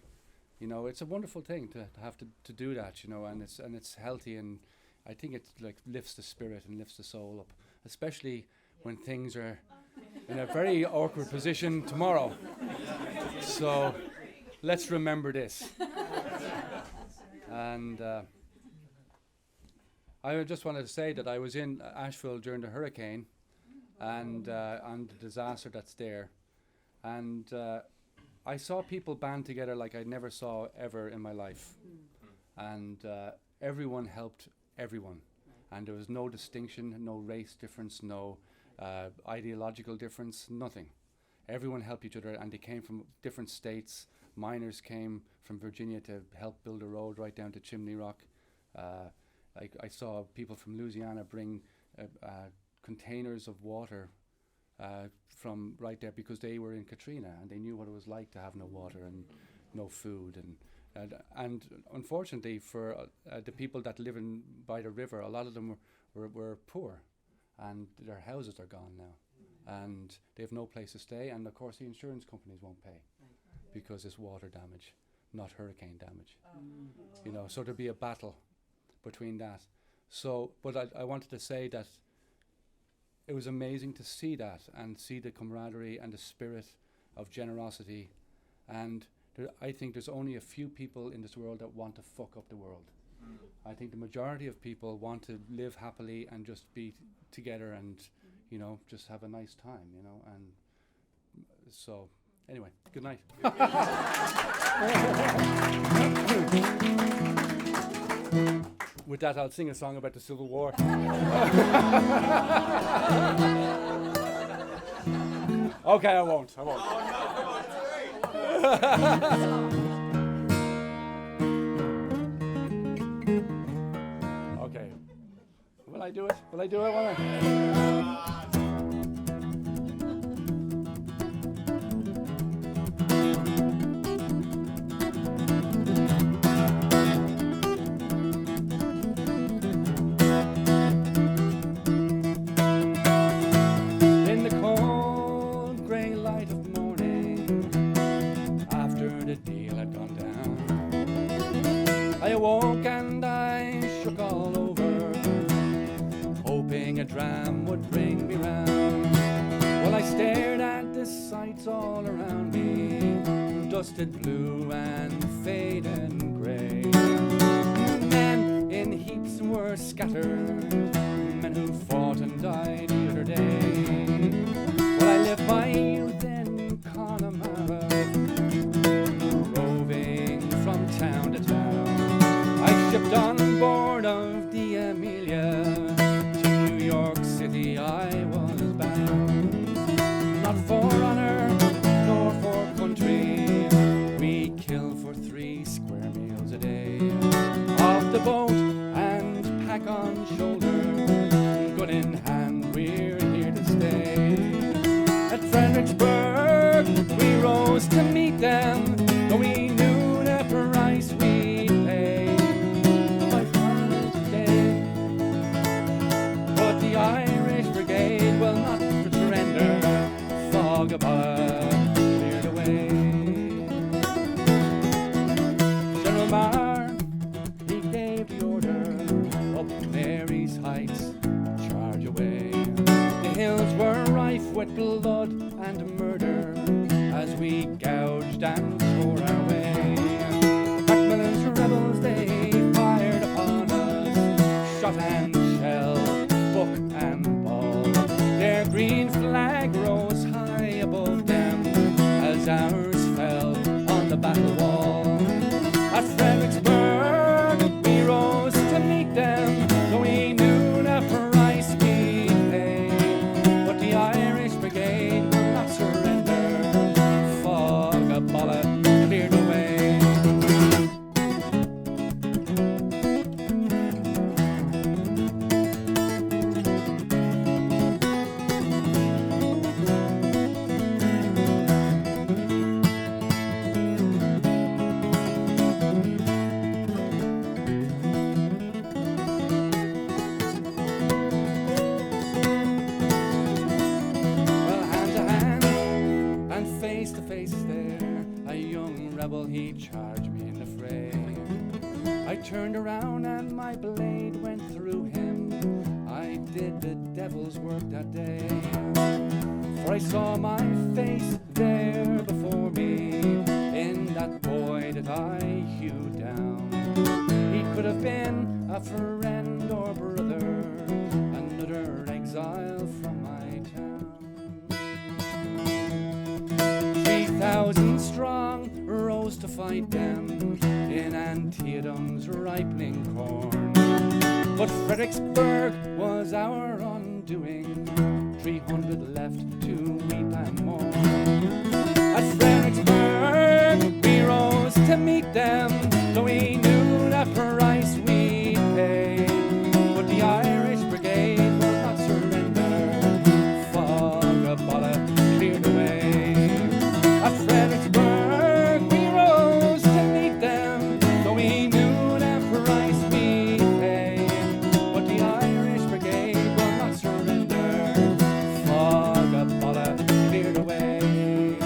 Speaker 5: you know, it's a wonderful thing to have to do that, you know, and it's healthy, and I think it like lifts the spirit and lifts the soul up, especially when things are in a very awkward position tomorrow. So let's remember this. And I just wanted to say that I was in Asheville during the hurricane and the disaster that's there, and I saw people band together like I never saw ever in my life. And everyone helped everyone. And there was no distinction, no race difference, no ideological difference, nothing. Everyone helped each other, and they came from different states. Miners came from Virginia to help build a road right down to Chimney Rock. I saw people from Louisiana bring containers of water from right there, because they were in Katrina and they knew what it was like to have no water and no food, and unfortunately for the people that live by the river, a lot of them were poor, and their houses are gone now, and they have no place to stay, and of course the insurance companies won't pay because it's water damage, not hurricane damage. You know, so there'll be a battle between that. So, but I wanted to say that it was amazing to see that and see the camaraderie and the spirit of generosity. And I think there's only a few people in this world that want to fuck up the world. I think the majority of people want to live happily and just be together and, you know, just have a nice time, you know. And so, anyway, good night. With that, I'll sing a song about the Civil War. Okay, I won't. Okay. Will I do it? Will I do it? Dram would bring me round. Well, I stared at the sights all around me, dusted blue and faded grey. Men in heaps were scattered, men who fought and died the other day. Well, I lived my youth in Connemara, roving from town to town. I shipped on board of the Amelia rose to meet them, though we knew the price we'd pay. My heart today, but the Irish Brigade will not surrender. Fog above cleared away. General Marr, he gave the order up Mary's Heights, charge away. The hills were rife with blood and murder as we gouged and tore our way. Macmillan's rebels, they fired upon us, shot and shell, book and ball. Their green flag rose high above them as ours fell on the battle wall. At Fredericksburg we rose to meet them, though we knew the price we'd pay. But the Irish Brigade will not surrender. Fog a bullet cleared away. Well, hand to hand and face to face there, a young rebel, he charged me in the fray. I turned around and my blade went through him. I did the devil's work that day, for I saw my face there before me in that boy that I hewed down. He could have been a friend or brother, another exile from my town. 3,000 strong rose to fight them in Antietam's ripening corn. But Fredericksburg was our undoing, 300 left to weep and mourn. At Fredericksburg we rose to meet them, though we knew the price we'd pay. But the Irish Brigade will not surrender. Fog a bullet cleared away. At Fredericksburg we rose to meet them, though we knew the price we'd pay. But the Irish Brigade will not surrender. Fog a bullet cleared away.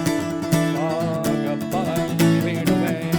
Speaker 5: Fog a bullet cleared away.